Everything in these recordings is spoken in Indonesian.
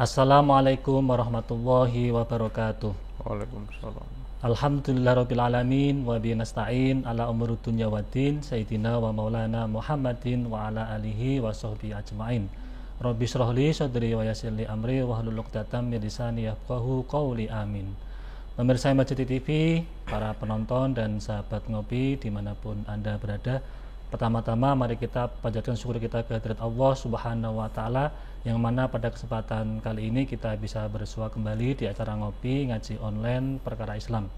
Assalamualaikum warahmatullahi wabarakatuh. Waalaikumsalam. Alhamdulillahirabbil alamin wa bihi nasta'in ala umuri dunya waddin sayyidina wa maulana Muhammadin wa ala alihi wa sahbihi ajmain. Rabbi shrah li sadri wa yassir li amri wahlul 'uqdatam min lisani yafqahu qawli amin. Pemirsa Majid TV, para penonton dan sahabat ngopi dimanapun Anda berada, pertama-tama mari kita panjatkan syukur kita kehadirat Allah Subhanahu wa taala yang mana pada kesempatan kali ini kita bisa bersua kembali di acara ngopi ngaji online perkara Islam.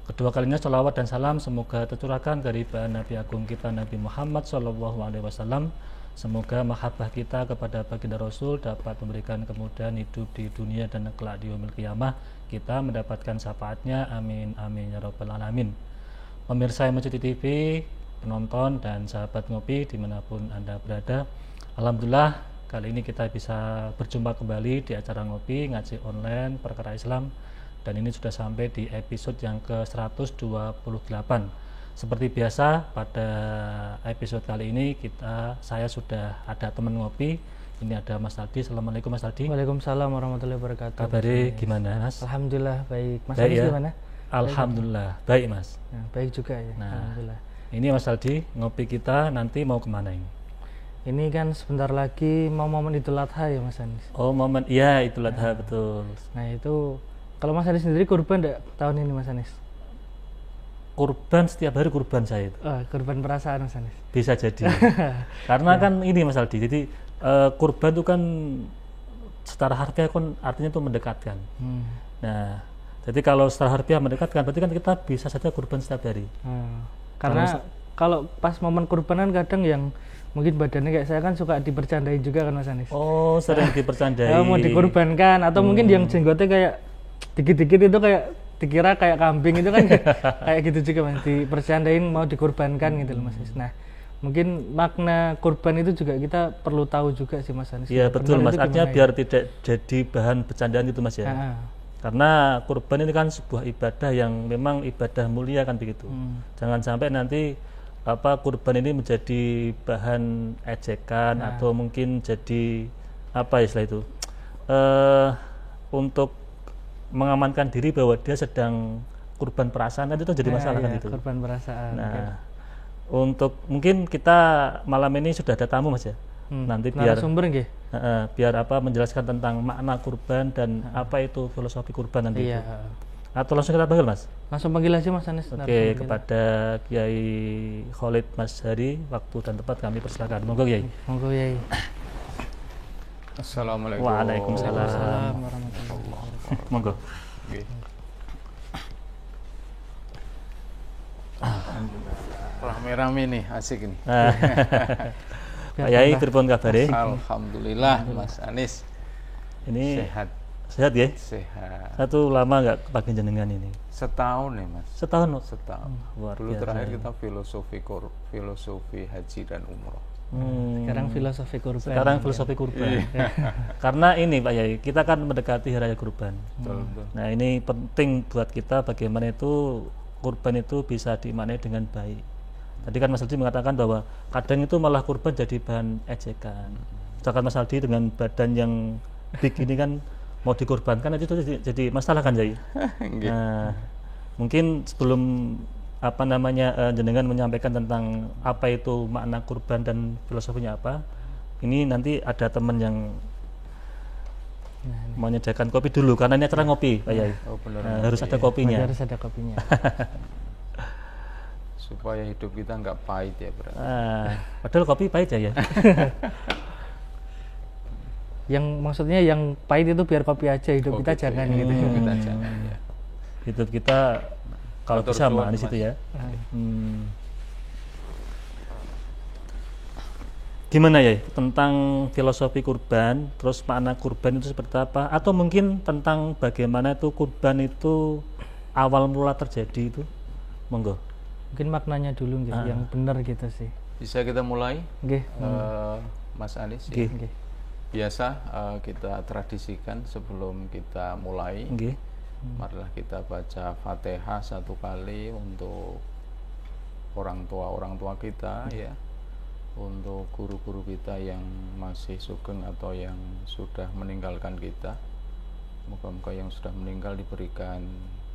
Kedua kalinya sholawat dan salam semoga tercurahkan dari Nabi Agung kita Nabi Muhammad SAW. Semoga mahabbah kita kepada baginda Rasul dapat memberikan kemudahan hidup di dunia dan kelak di yaumil qiyamah kita mendapatkan syafaatnya, amin amin ya rabbal alamin. Pemirsa Majid TV, penonton dan sahabat ngopi dimanapun Anda berada, alhamdulillah kali ini kita bisa berjumpa kembali di acara ngopi ngaji online perkara Islam, dan ini sudah sampai di episode yang ke-128. Seperti biasa pada episode kali ini saya sudah ada teman ngopi. Ini ada Mas Aldi. Assalamualaikum Mas Aldi. Waalaikumsalam warahmatullahi wabarakatuh. Kabarnya gimana Mas? Alhamdulillah baik. Mas Baik Aldi ya? gimana? Alhamdulillah baik Mas. Nah, baik juga ya. Nah, Alhamdulillah. ini Mas Aldi, ngopi kita nanti mau kemana ini? Ini kan sebentar lagi mau momen Idul Adha ya Mas Anis. Oh momen, iya Idul Adha, betul. Nah itu kalau Mas Anis sendiri kurban enggak tahun ini Mas Anis? Kurban, setiap hari kurban saya itu. Kurban perasaan Mas Anis. Bisa jadi. Karena kan ini Mas Aldi, jadi kurban itu kan secara harfiah kan artinya itu mendekatkan. Nah, jadi kalau secara harfiah mendekatkan berarti kan kita bisa saja kurban setiap hari. Karena kalau pas momen kurban kan kadang yang mungkin badannya kayak saya kan suka dipercandain juga kan Mas Anis. Oh, sering dipercandai. Mau dikurbankan atau mungkin yang jenggotnya kayak dikit-dikit itu kayak dikira kayak kambing itu kan kayak gitu juga Mas, dipercandain mau dikurbankan gitu loh Mas Anis. Nah, mungkin makna kurban itu juga kita perlu tahu juga sih Mas Anis. Iya betul Mas, artinya ya? biar tidak jadi bahan bercandaan gitu Mas ya. Karena kurban ini kan sebuah ibadah yang memang ibadah mulia kan begitu. Jangan sampai nanti kurban ini menjadi bahan ejekan atau mungkin jadi apa istilah itu untuk mengamankan diri bahwa dia sedang kurban perasaan, nanti itu jadi masalah kan itu. Kurban perasaan. Nah, untuk mungkin kita malam ini sudah ada tamu Mas ya. Nanti biar sumber nggih. Biar menjelaskan tentang makna kurban dan apa itu filosofi kurban nanti. Iya. Atau langsung kita panggil Mas? Langsung panggil aja Mas Anis. Oke, kepada Kiai Khalid Mas Hari, waktu dan tempat kami persilakan. Monggo Kiai. Monggo Kiai. Assalamualaikum. Waalaikumsalam. Waalaikumsalam warahmatullahi wabarakatuh. Monggo. Okay. Rame-rame nih, asik ini. Pak Yai, pripun kabare? Alhamdulillah Mas Anis. Ini sehat ya? Sehat. Satu lama nggak pakai jenengan ini? Setahun ya Mas. Setahun. Luar Dulu biasa. Terakhir kita filosofi haji dan umroh. Sekarang filosofi kurban. Sekarang filosofi kurban. Karena ini Pak Yai, kita kan mendekati hari raya kurban. Betul. Nah ini penting buat kita bagaimana itu kurban itu bisa dimaknai dengan baik. Tadi kan Mas Aldi mengatakan bahwa kadang itu malah kurban jadi bahan ejekan. Misalkan Mas Aldi dengan badan yang big ini kan mau dikurbankan itu jadi masalah kan Yai. Nah, mungkin sebelum jenengan menyampaikan tentang apa itu makna kurban dan filosofinya apa, ini nanti ada teman yang menyediakan kopi dulu karena ini acara ngopi Pak Yai. Harus ada kopinya. Harus ada kopinya. Supaya hidup kita nggak pahit ya berarti. Padahal kopi pahit ya. Yang maksudnya yang pahit itu biar kopi aja, hidup kita jangan gitu. Hidup kita jangan ya. Hidup kita kalau bisa manis itu ya. Gimana ya tentang filosofi kurban, terus makna kurban itu seperti apa, atau mungkin tentang bagaimana itu kurban itu awal mula terjadi itu, monggo. Mungkin maknanya dulu yang benar gitu sih. Bisa kita mulai? Nggih. Mas Anis. Nggih. Biasa kita tradisikan sebelum kita mulai. Nggih. Marilah kita baca Fatihah satu kali untuk orang tua kita ya. untuk guru-guru kita yang masih sugeng atau yang sudah meninggalkan kita. Moga-moga yang sudah meninggal diberikan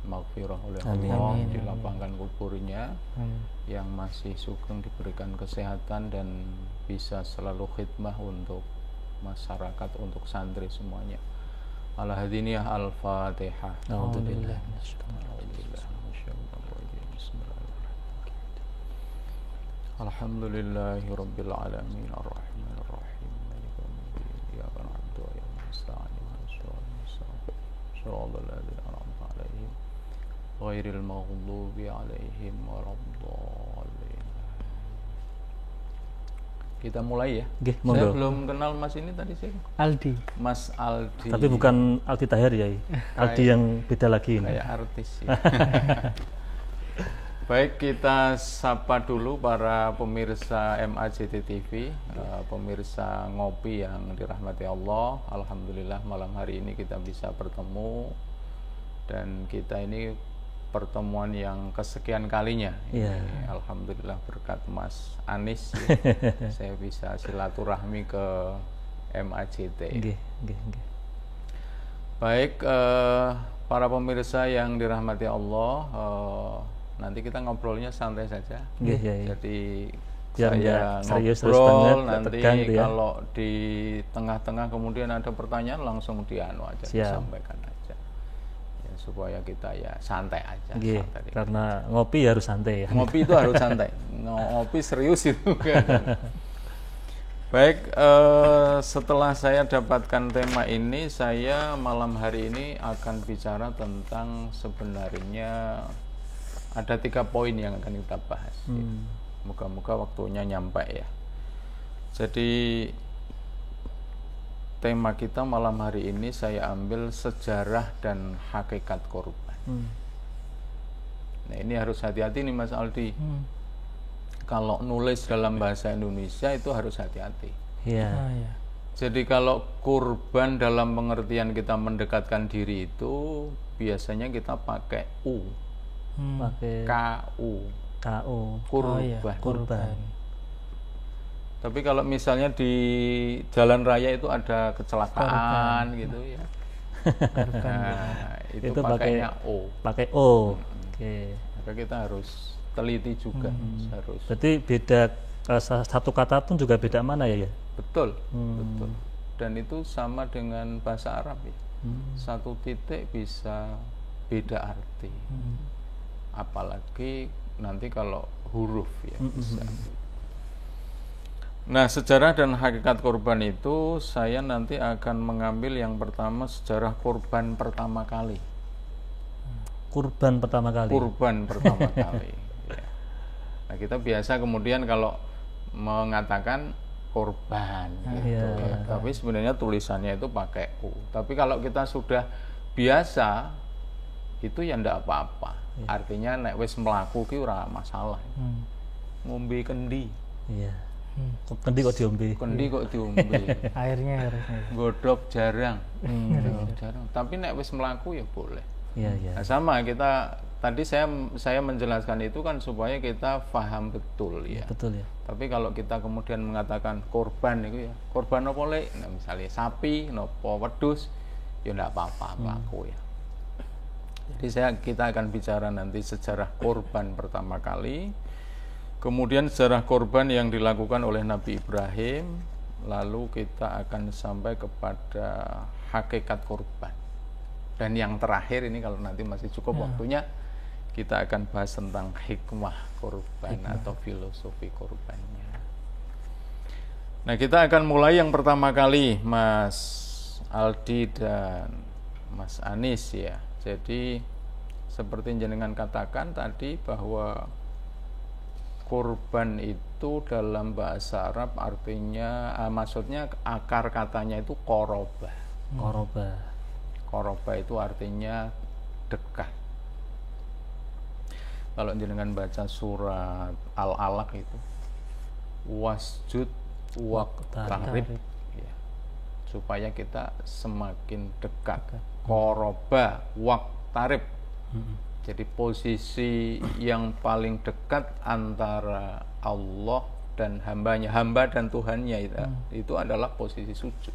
maghfirah oleh Allah, Amin. dilapangkan kuburnya. Yang masih sugeng diberikan kesehatan dan bisa selalu khidmah untuk masyarakat, untuk santri semuanya. Al-Hadiniyah Al-Fatihah. Alhamdulillah. Alhamdulillahi Rabbil Alamin Ar-Rahman Ar-Rahim Maliki Yawmiddin Iyyaka na'budu wa iyyaka nasta'in ihdinas siratal ladzina an'amta 'alaihim ghairil maghdubi 'alaihim waladdallin. Kita mulai ya. Nggih, Saya monggo. belum kenal Mas ini tadi sih. Aldi. Mas Aldi. Tapi bukan Aldi Tahir ya, Aldi yang beda lagi ini. Kayak artis ya. Baik, kita sapa dulu para pemirsa MAJT TV, pemirsa ngopi yang dirahmati Allah. Alhamdulillah malam hari ini kita bisa bertemu, dan kita ini pertemuan yang kesekian kalinya. Iya. Ini alhamdulillah berkat Mas Anis ya, saya bisa silaturahmi ke MAJT. Nggih, nggih, nggih. Baik, para pemirsa yang dirahmati Allah, nanti kita ngobrolnya santai saja. Nggih, ya, ya. Jadi Biar saya nggak serius terus ngobrol, banget, nggak nanti tegang gitu ya. kalau di tengah-tengah kemudian ada pertanyaan langsung dianu aja, Siap. disampaikan aja. Ya, supaya kita ya santai aja. Nggih, santai. karena ngopi harus santai ya. Ngopi itu harus santai. Ngopi serius itu kan. Baik, setelah saya dapatkan tema ini, saya malam hari ini akan bicara tentang sebenarnya ada 3 poin yang akan kita bahas. Moga-moga waktunya nyampe ya. Jadi tema kita malam hari ini saya ambil sejarah dan hakikat korban. Nah, ini harus hati-hati nih Mas Aldi. Kalau nulis dalam bahasa Indonesia itu harus hati-hati. Iya. Oh, iya. Jadi kalau kurban dalam pengertian kita mendekatkan diri itu biasanya kita pakai U, Pakai KU, KO. kurban. Oh, iya. Kurban. Tapi kalau misalnya di jalan raya itu ada kecelakaan gitu ya. Nah, itu Itu pakainya O. Pakai O. Oke. Maka kita harus teliti juga, harus. Berarti beda satu kata pun juga beda mana ya? Betul, betul. Dan itu sama dengan bahasa Arab ya. Satu titik bisa beda arti. Apalagi nanti kalau huruf ya bisa. Nah, sejarah dan hakikat korban itu saya nanti akan mengambil yang pertama sejarah korban pertama kali. Kurban pertama kali. Kurban pertama kali. Ya. Nah, kita biasa kemudian kalau mengatakan korban gitu. Iya. Ya. Tapi sebenarnya tulisannya itu pakai U. Tapi kalau kita sudah biasa itu ya ndak apa-apa. Artinya nek wis mlaku ki ora masalah. Ngombe kendi. Iya. Kendi kok diombe. Kendi kok diombe. Airnya harusnya. Godhog jarang. Jarang. Tapi nek wis mlaku ya boleh. Iya, iya. Nah, sama kita tadi saya menjelaskan itu kan supaya kita paham betul ya. Betul ya. Tapi kalau kita kemudian mengatakan korban itu ya, korban apa lek? Nah, misalnya sapi, nopo wedhus, ya enggak apa-apa mlaku ya. Jadi kita akan bicara nanti sejarah korban pertama kali, kemudian sejarah korban yang dilakukan oleh Nabi Ibrahim, lalu kita akan sampai kepada hakikat korban. Dan yang terakhir ini kalau nanti masih cukup waktunya, kita akan bahas tentang hikmah korban atau filosofi korbannya. Nah, kita akan mulai yang pertama kali, Mas Aldi dan Mas Anis ya. Jadi seperti jenengan katakan tadi bahwa korban itu dalam bahasa Arab artinya, maksudnya akar katanya itu koroba. Koroba. Koroba itu artinya dekat. Kalau jenengan baca surat Al-Alaq itu wasjud waqtarib ya, supaya kita semakin dekat. Koroba waqtarib. Jadi posisi yang paling dekat antara Allah dan hambanya, hamba dan Tuhannya itu adalah posisi sujud.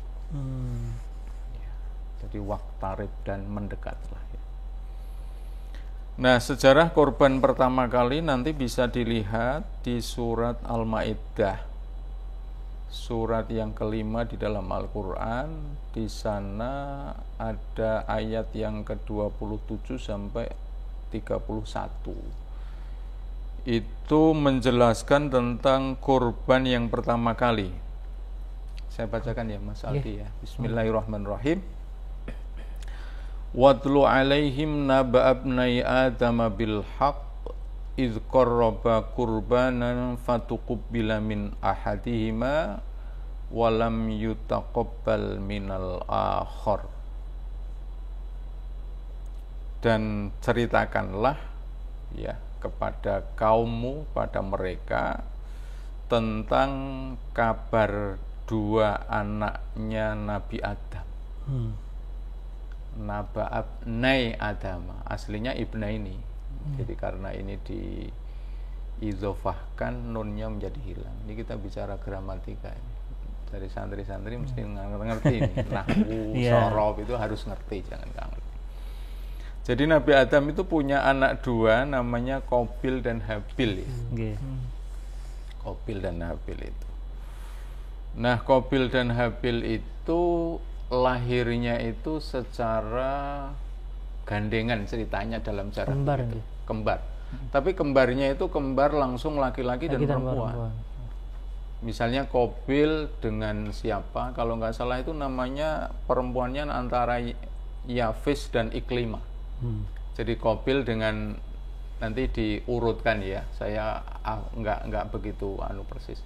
Jadi waqtarib dan mendekatlah. Nah, sejarah korban pertama kali nanti bisa dilihat di surat Al-Maidah, surat yang kelima di dalam Al-Quran. Di sana ada ayat yang ke-27 sampai 31. Itu menjelaskan tentang korban yang pertama kali. Saya bacakan ya Mas Aldi ya. Bismillahirrahmanirrahim. Watlu alaihim naba abnai adama bil haqq idh qarraba qurbanan fatuqubila min ahadihima walam yutaqabbal minal akhar. Dan ceritakanlah ya kepada kaummu, pada mereka, tentang kabar dua anaknya Nabi Adam. Naba abnai Adam, aslinya ibna ini. Jadi karena ini diizofahkan, nunnya menjadi hilang. Ini kita bicara gramatika ini. Dari santri-santri mesti ngerti ini. Nahwu, sorof itu harus ngerti, jangan nggak ngerti. Jadi Nabi Adam itu punya anak dua, namanya Qabil dan Habil ya. Qabil dan Habil itu. Nah, Qabil dan Habil itu lahirnya itu secara gandengan ceritanya dalam cara kembar itu. Kembar. Tapi kembarnya itu kembar langsung laki-laki dan perempuan. Misalnya Qabil dengan siapa? Kalau nggak salah itu namanya perempuannya antara Yafis dan Iklimah. Jadi Qabil dengan, nanti diurutkan ya. Saya nggak begitu persis.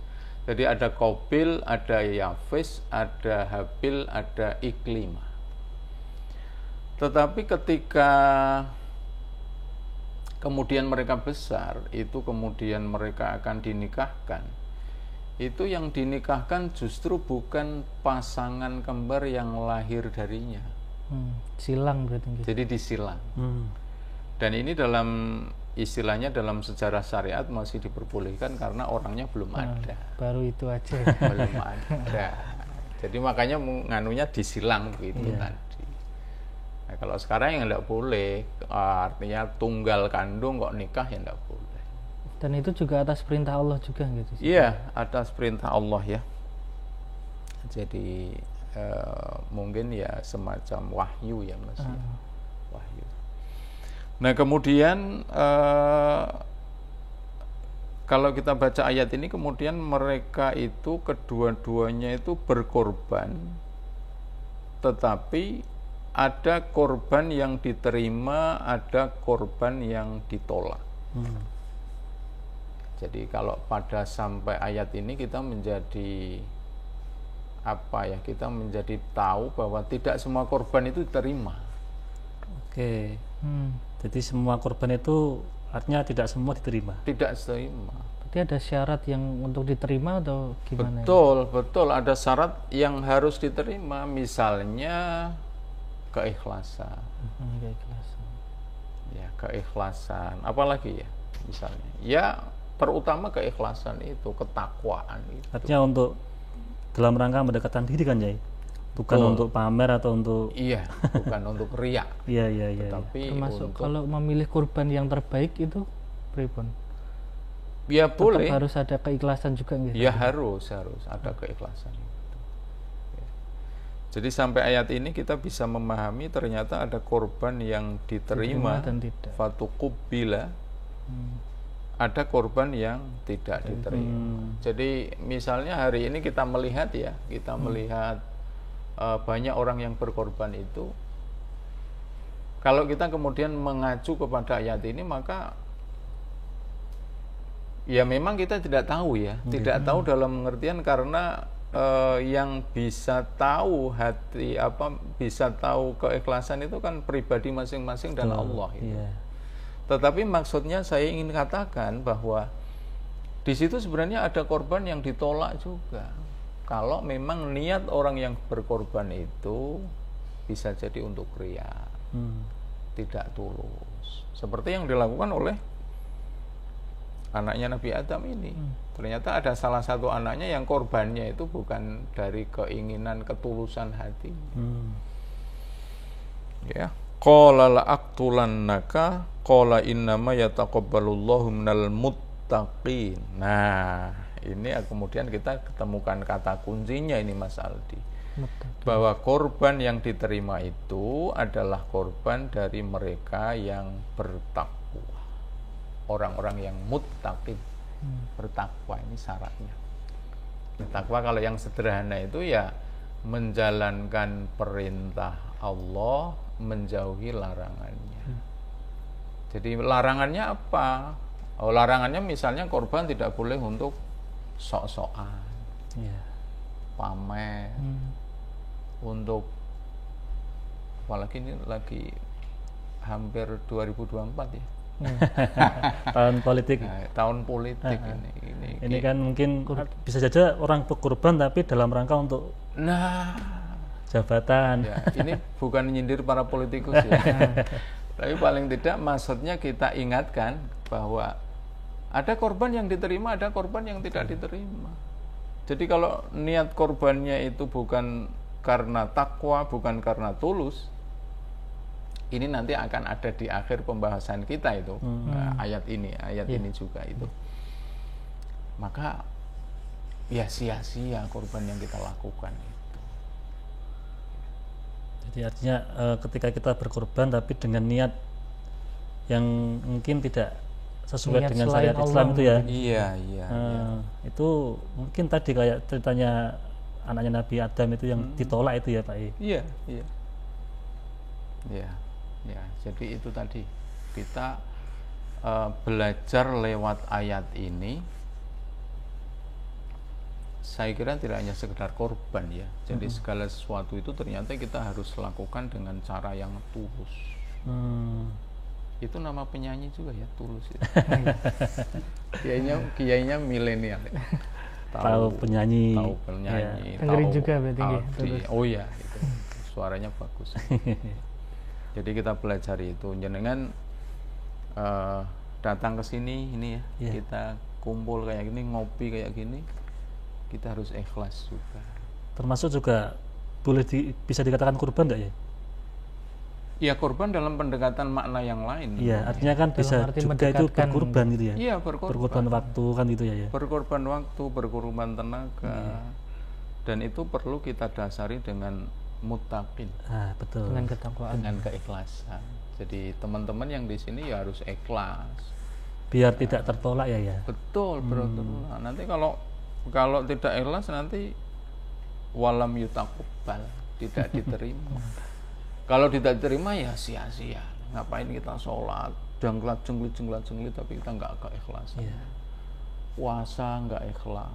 Jadi ada Qabil, ada Yafis, ada Habil, ada Iklimah. Tetapi ketika kemudian mereka besar, itu kemudian mereka akan dinikahkan. Itu yang dinikahkan justru bukan pasangan kembar yang lahir darinya. Silang berarti. Jadi disilang. Dan ini dalam istilahnya dalam sejarah syariat masih diperbolehkan karena orangnya belum ada. Baru itu aja. Belum ada. Jadi makanya nganunya disilang begitu tadi. Nah, kalau sekarang yang tidak boleh, artinya tunggal kandung kok nikah ya tidak boleh. Dan itu juga atas perintah Allah juga gitu. Iya, atas perintah Allah ya. Jadi mungkin ya semacam wahyu ya Mas. Wahyu. Nah kemudian kalau kita baca ayat ini, kemudian mereka itu kedua-duanya itu berkorban, tetapi ada korban yang diterima, ada korban yang ditolak. Jadi kalau pada sampai ayat ini kita menjadi kita menjadi tahu bahwa tidak semua korban itu diterima. Oke. Jadi semua korban itu artinya tidak semua diterima. Tidak diterima. Berarti ada syarat yang untuk diterima atau gimana? Betul, ada syarat yang harus diterima, misalnya keikhlasan. Ya, keikhlasan. Apalagi ya, misalnya. Ya, terutama keikhlasan itu, ketakwaan itu. Artinya untuk dalam rangka mendekatkan diri kan, Yai? Bukan untuk pamer atau untuk bukan untuk riya. Iya. Tapi termasuk kalau memilih kurban yang terbaik itu pripun? Ya tetap boleh. Harus ada keikhlasan juga gitu. Ya harus ada keikhlasan. Jadi sampai ayat ini kita bisa memahami ternyata ada korban yang diterima dan tidak. Fatuqubbila. Ada korban yang tidak diterima. Jadi misalnya hari ini kita melihat melihat banyak orang yang berkorban itu. Kalau kita kemudian mengacu kepada ayat ini, maka ya memang kita tidak tahu ya, tidak tahu dalam pengertian karena yang bisa tahu bisa tahu keikhlasan itu kan pribadi masing-masing dan Allah itu. Tetapi maksudnya saya ingin katakan bahwa di situ sebenarnya ada korban yang ditolak juga. Kalau memang niat orang yang berkorban itu bisa jadi untuk riya, tidak tulus. Seperti yang dilakukan oleh anaknya Nabi Adam ini. Ternyata ada salah satu anaknya yang korbannya itu bukan dari keinginan ketulusan hati. Ya, qala la aqtulannaka qala innama yataqabbalullahu minal muttaqin. Nah, ini kemudian kita ketemukan kata kuncinya ini Mas Aldi. Bahwa korban yang diterima itu adalah korban dari mereka yang bertakwa. Orang-orang yang muttaqin. Bertakwa ini syaratnya. Takwa kalau yang sederhana itu ya menjalankan perintah Allah, menjauhi larangannya. Jadi larangannya apa? Oh, larangannya misalnya korban tidak boleh untuk sok-sokan, pamer, untuk apalagi ini lagi hampir 2024 ya. Tahun politik. Nah, tahun politik ini kan mungkin bisa saja orang berkorban tapi dalam rangka untuk jabatan. Ya, ini bukan nyindir para politikus ya. Tapi paling tidak maksudnya kita ingatkan bahwa ada korban yang diterima, ada korban yang tidak diterima. Jadi kalau niat korbannya itu bukan karena takwa, bukan karena tulus, ini nanti akan ada di akhir pembahasan kita itu. Ayat ini juga itu. Maka ya sia-sia korban yang kita lakukan itu. Jadi artinya ketika kita berkorban tapi dengan niat yang mungkin tidak sesuai niat dengan syariat Islam itu ya. Iya. Itu mungkin tadi kayak ceritanya anaknya Nabi Adam itu yang ditolak itu ya Pak. Iya. Ya, jadi itu tadi kita belajar lewat ayat ini. Saya kira tidak hanya sekedar korban ya. Jadi segala sesuatu itu ternyata kita harus lakukan dengan cara yang tulus. Itu nama penyanyi juga ya, Tulus ya. Kiainya milenial. Tahu penyanyi. Ya. Dengerin juga berarti Oh iya, itu suaranya bagus. Jadi kita belajar itu, jenengan datang ke sini ini ya, kita kumpul kayak gini, ngopi kayak gini, kita harus ikhlas juga. Termasuk juga boleh bisa dikatakan kurban enggak ya? Ya, korban dalam pendekatan makna yang lain. Iya, artinya kan bisa juga itu berkorban gitu ya. Iya, berkorban waktu kan gitu ya. Berkorban waktu, berkorban tenaga. Dan itu perlu kita dasari dengan muttaqin. Betul. Dengan ketakwaan, dengan keikhlasan. Jadi teman-teman yang di sini ya harus ikhlas. Biar tidak tertolak ya. Betul, tertolak. Nanti kalau tidak ikhlas nanti walam yutaqabbal, tidak diterima. Kalau tidak diterima ya sia-sia. Ngapain kita sholat, jengklat-jengklit tapi kita nggak keikhlasan. Puasa nggak ikhlas.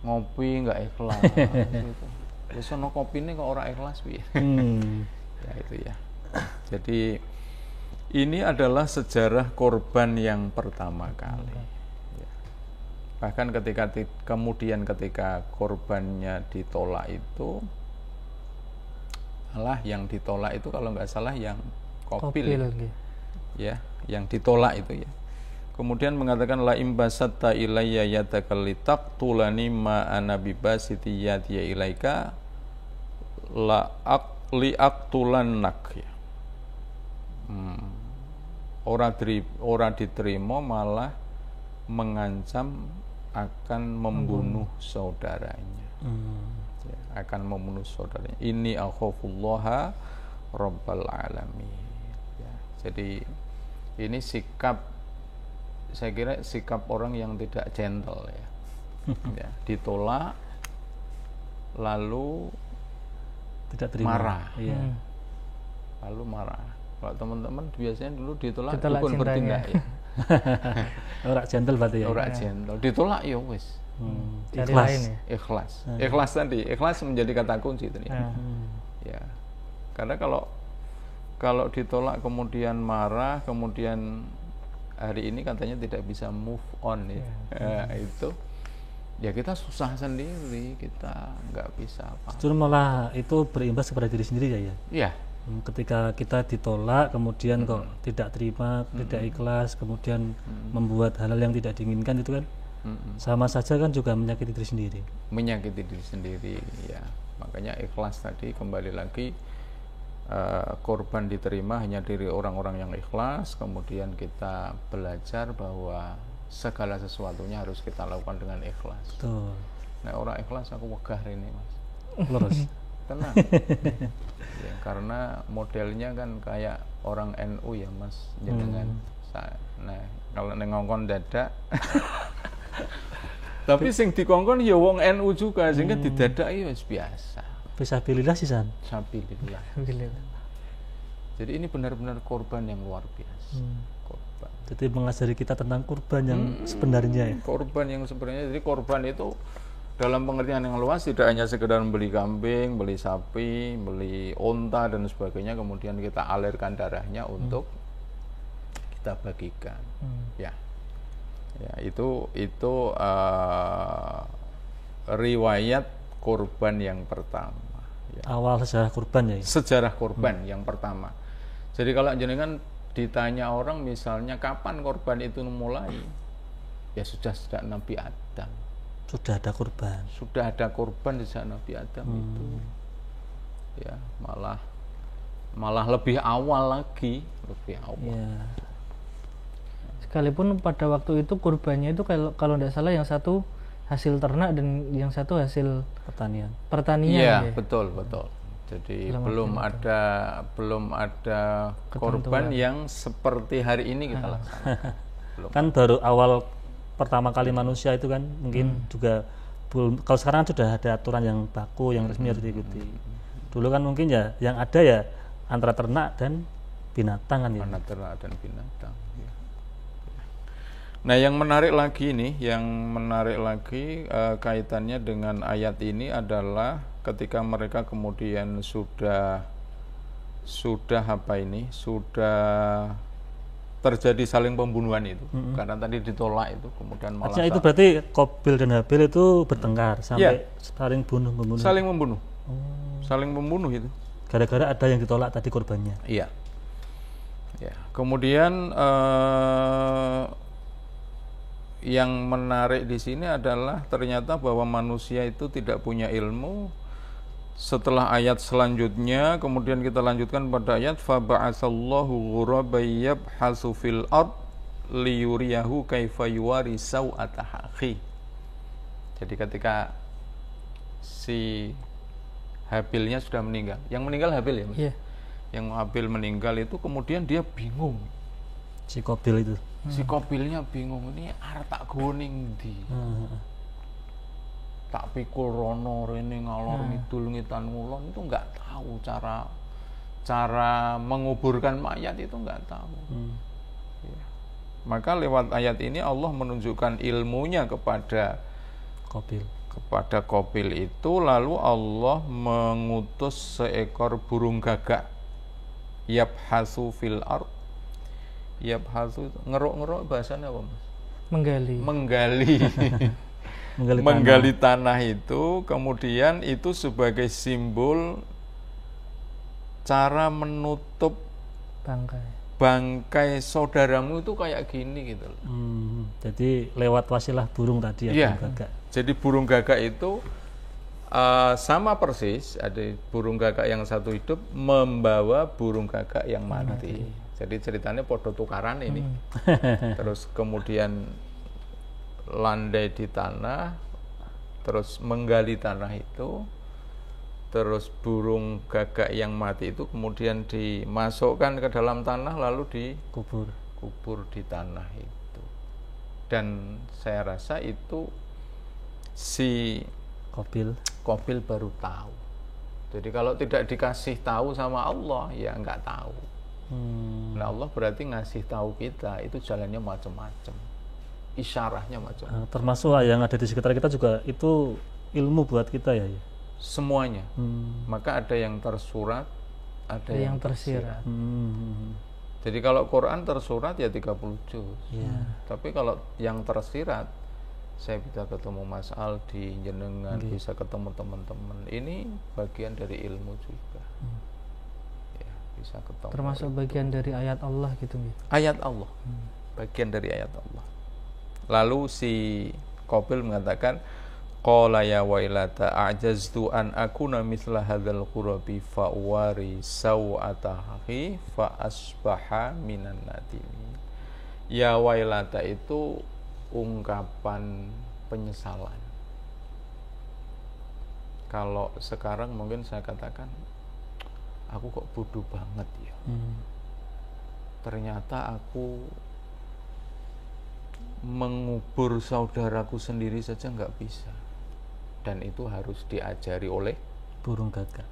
Ngopi nggak ikhlas. Gitu. Wis ono kopine kok ora ikhlas piye. Ya itu ya. Jadi ini adalah sejarah korban yang pertama kali. Ya. Bahkan kemudian ketika korbannya ditolak itu, malah yang ditolak itu kalau nggak salah yang kopil. Ya, yang ditolak itu ya. Kemudian mengatakan la imbasatta ilayya yadaka litaqtulani ma ana bibasiti yadiya ilaika la aqtulannak ya. Ora diterima malah mengancam akan membunuh saudaranya. Ya, akan membunuh saudaranya. Inni akhafullaha rabbal alamin. Ya, jadi ini saya kira sikap orang yang tidak gentle ya. Ya, ditolak lalu tidak terima. Marah. Lalu marah. Kalau teman-teman biasanya dulu ditolak bukan bertindak ya. Orang gentle berarti ya. Orang gentle. Ditolak ya wis. Ikhlas. Ikhlas. Ikhlas tadi. Ikhlas menjadi kata kunci tadi. Ya. Karena kalau ditolak kemudian marah, kemudian hari ini katanya tidak bisa move on ya. Itu ya kita susah sendiri, kita nggak bisa apa. Justru malah itu berimbas kepada diri sendiri ya. Iya, Ketika kita ditolak, kemudian kok tidak terima, tidak ikhlas, kemudian membuat hal-hal yang tidak diinginkan, itu kan sama saja kan juga menyakiti diri sendiri. Menyakiti diri sendiri, ya. Makanya ikhlas tadi kembali lagi, korban diterima hanya dari orang-orang yang ikhlas. Kemudian kita belajar bahwa segala sesuatunya harus kita lakukan dengan ikhlas. Betul. Nah, orang ikhlas aku wegah ini, Mas. Lurus. Tenang. Ya, karena modelnya kan kayak orang NU ya, Mas, jenengan. Nah, kalau nengongkon dadak tapi sing dikongkon ya wong NU juga, sehingga didadaki wis biasa. Fisabilillah sih San. Sabilillah. Alhamdulillah. Jadi ini benar-benar korban yang luar biasa. Korban. Jadi mengajari kita tentang kurban yang sebenarnya ya. Korban yang sebenarnya, jadi korban itu dalam pengertian yang luas tidak hanya sekedar beli kambing, beli sapi, beli onta dan sebagainya, kemudian kita alirkan darahnya untuk kita bagikan. Ya, itu riwayat korban yang pertama. Ya. Awal sejarah kurban ya. Sejarah korban yang pertama. Jadi kalau jenengan ditanya orang misalnya kapan korban itu mulai, ya sudah sejak Nabi Adam. Sudah ada kurban. Sudah ada korban sejak Nabi Adam itu. Ya, malah lebih awal lagi, lebih awal. Ya. Sekalipun pada waktu itu kurbannya itu kalau tidak salah yang satu hasil ternak dan yang satu hasil pertanian. Iya, ya? betul. Jadi belum ada korban yang seperti hari ini kita laksanakan. Kan baru awal pertama kali manusia itu kan mungkin juga belum. Kalau sekarang sudah ada aturan yang baku yang resmi harus diikuti. Dulu kan mungkin ya yang ada ya antara ternak dan binatang kan ya. Antara ternak dan binatang. Ya. Nah, yang menarik lagi kaitannya dengan ayat ini adalah ketika mereka kemudian sudah terjadi saling pembunuhan itu, karena tadi ditolak itu, kemudian malah itu berarti Qabil dan Habil itu bertengkar sampai saling membunuh. Saling membunuh itu. Gara-gara ada yang ditolak tadi korbannya. Iya. Ya. Kemudian yang menarik di sini adalah ternyata bahwa manusia itu tidak punya ilmu. Setelah ayat selanjutnya, kemudian kita lanjutkan pada ayat faba'atsallahu ghuraban yabhasu fil ard liyuriyahu kaifa yuwari sau'ata akhi. Jadi ketika si Habilnya sudah meninggal, yang meninggal Habil ya, Mas? Yeah. Yang Habil meninggal itu kemudian dia bingung. Si Qabil itu. Si Qabilnya bingung, ini arep tak goning ndi? Tak pikul rono rene ngalor ngidul ngitan ngulon, itu enggak tahu cara menguburkan mayat, itu enggak tahu. Ya. Maka lewat ayat ini Allah menunjukkan ilmunya kepada Qabil itu, lalu Allah mengutus seekor burung gagak yabhasu fil ard. Yabhasu ngeruk-ngeruk bahasanya apa, Mas? Menggali tanah itu, kemudian itu sebagai simbol cara menutup bangkai saudaramu itu kayak gini gitu loh. Jadi lewat wasilah burung tadi ya, burung gagak. Jadi burung gagak itu sama persis, ada burung gagak yang satu hidup membawa burung gagak yang mati. Jadi ceritanya podo tukaran ini. Terus kemudian landai di tanah, terus menggali tanah itu, terus burung gagak yang mati itu kemudian dimasukkan ke dalam tanah lalu dikubur di tanah itu. Dan saya rasa itu si Qabil baru tahu. Jadi kalau tidak dikasih tahu sama Allah ya nggak tahu. Nah, Allah berarti ngasih tahu kita itu jalannya macam-macam, isyarahnya macam-macam. Termasuk yang ada di sekitar kita juga itu ilmu buat kita ya. Semuanya. Maka ada yang tersurat, ada yang tersirat. Jadi kalau Quran tersurat ya 30 juz. Tapi kalau yang tersirat, saya bisa ketemu Mas Aldi, jenengan bisa ketemu teman-teman. Ini bagian dari ilmu juga. Ya. bisa ketemu. Termasuk bagian dari ayat Allah gitu ya. Ayat Allah. Bagian dari ayat Allah. Lalu si Qabil mengatakan, qala ya wailata a'jaztu an akuna mithla hadzal qurabi fa wari sawatahi fa asbaha minan nadimin. Ya wailata itu ungkapan penyesalan. Kalau sekarang mungkin saya katakan, aku kok bodoh banget ya. Ternyata aku mengubur saudaraku sendiri saja nggak bisa, dan itu harus diajari oleh burung gagak.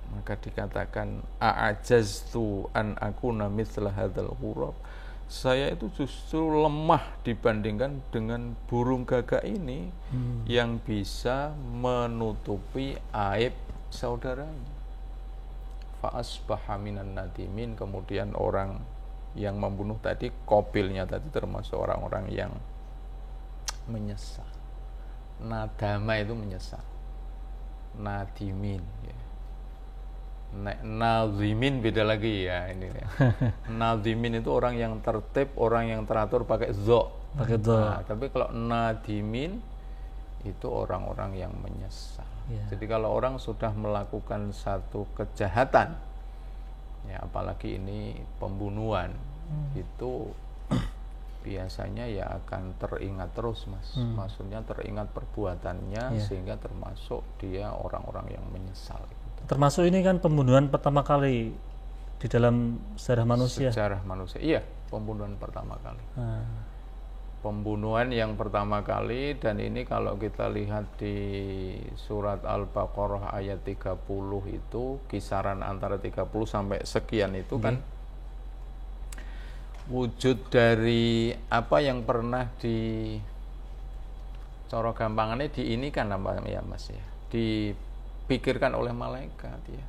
Maka dikatakan a'ajaztu an akuna mithla hadzal ghurab, saya itu justru lemah dibandingkan dengan burung gagak ini yang bisa menutupi aib saudaranya. Fa asbaha minan nadimin, kemudian orang yang membunuh tadi, Qabilnya tadi, termasuk orang-orang yang menyesal. Nadama itu menyesal. Nadimin ya. Nazimin beda lagi ya ini ya. Nazimin itu orang yang tertib, orang yang teratur pakai dha. Nah, tapi kalau nadimin itu orang-orang yang menyesal. Jadi kalau orang sudah melakukan satu kejahatan, ya apalagi ini pembunuhan, itu biasanya ya akan teringat terus, Mas. Maksudnya teringat perbuatannya, sehingga termasuk dia orang-orang yang menyesal gitu. Termasuk ini kan pembunuhan pertama kali di dalam sejarah manusia. Sejarah manusia, iya, pembunuhan pertama kali. Pembunuhan yang pertama kali, dan ini kalau kita lihat di surat Al-Baqarah ayat 30 itu, kisaran antara 30 sampai sekian itu kan wujud dari apa yang pernah di cara gampangannya diinikan apa ya Mas ya, dipikirkan oleh malaikat ya.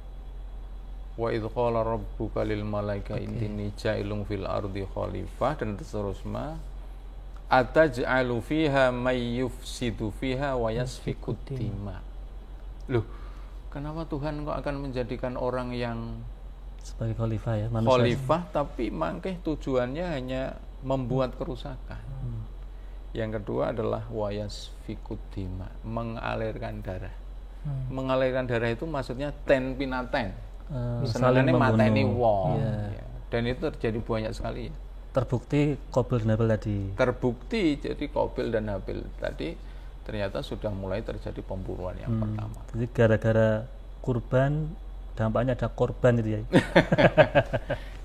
Wa idz qala rabbuka lil malaikati inni ja'ilun fil ardi khalifah, dan seterusnya, ataj'alu fiha may yufsidu fiha wa yasfiku dima. Loh, kenapa Tuhan kok akan menjadikan orang yang sebagai khalifah ya, manusia. Khalifah, tapi mangkeh tujuannya hanya membuat kerusakan. Yang kedua adalah wa yasfiku dima, mengalirkan darah. Mengalirkan darah itu maksudnya ten pinaten. Senengane mateni wong. Ya. Dan itu terjadi banyak sekali ya. Terbukti Qabil dan Habil tadi. Terbukti, jadi Qabil dan Habil tadi ternyata sudah mulai terjadi pembunuhan yang pertama. Jadi gara-gara kurban, dampaknya ada korban itu ya.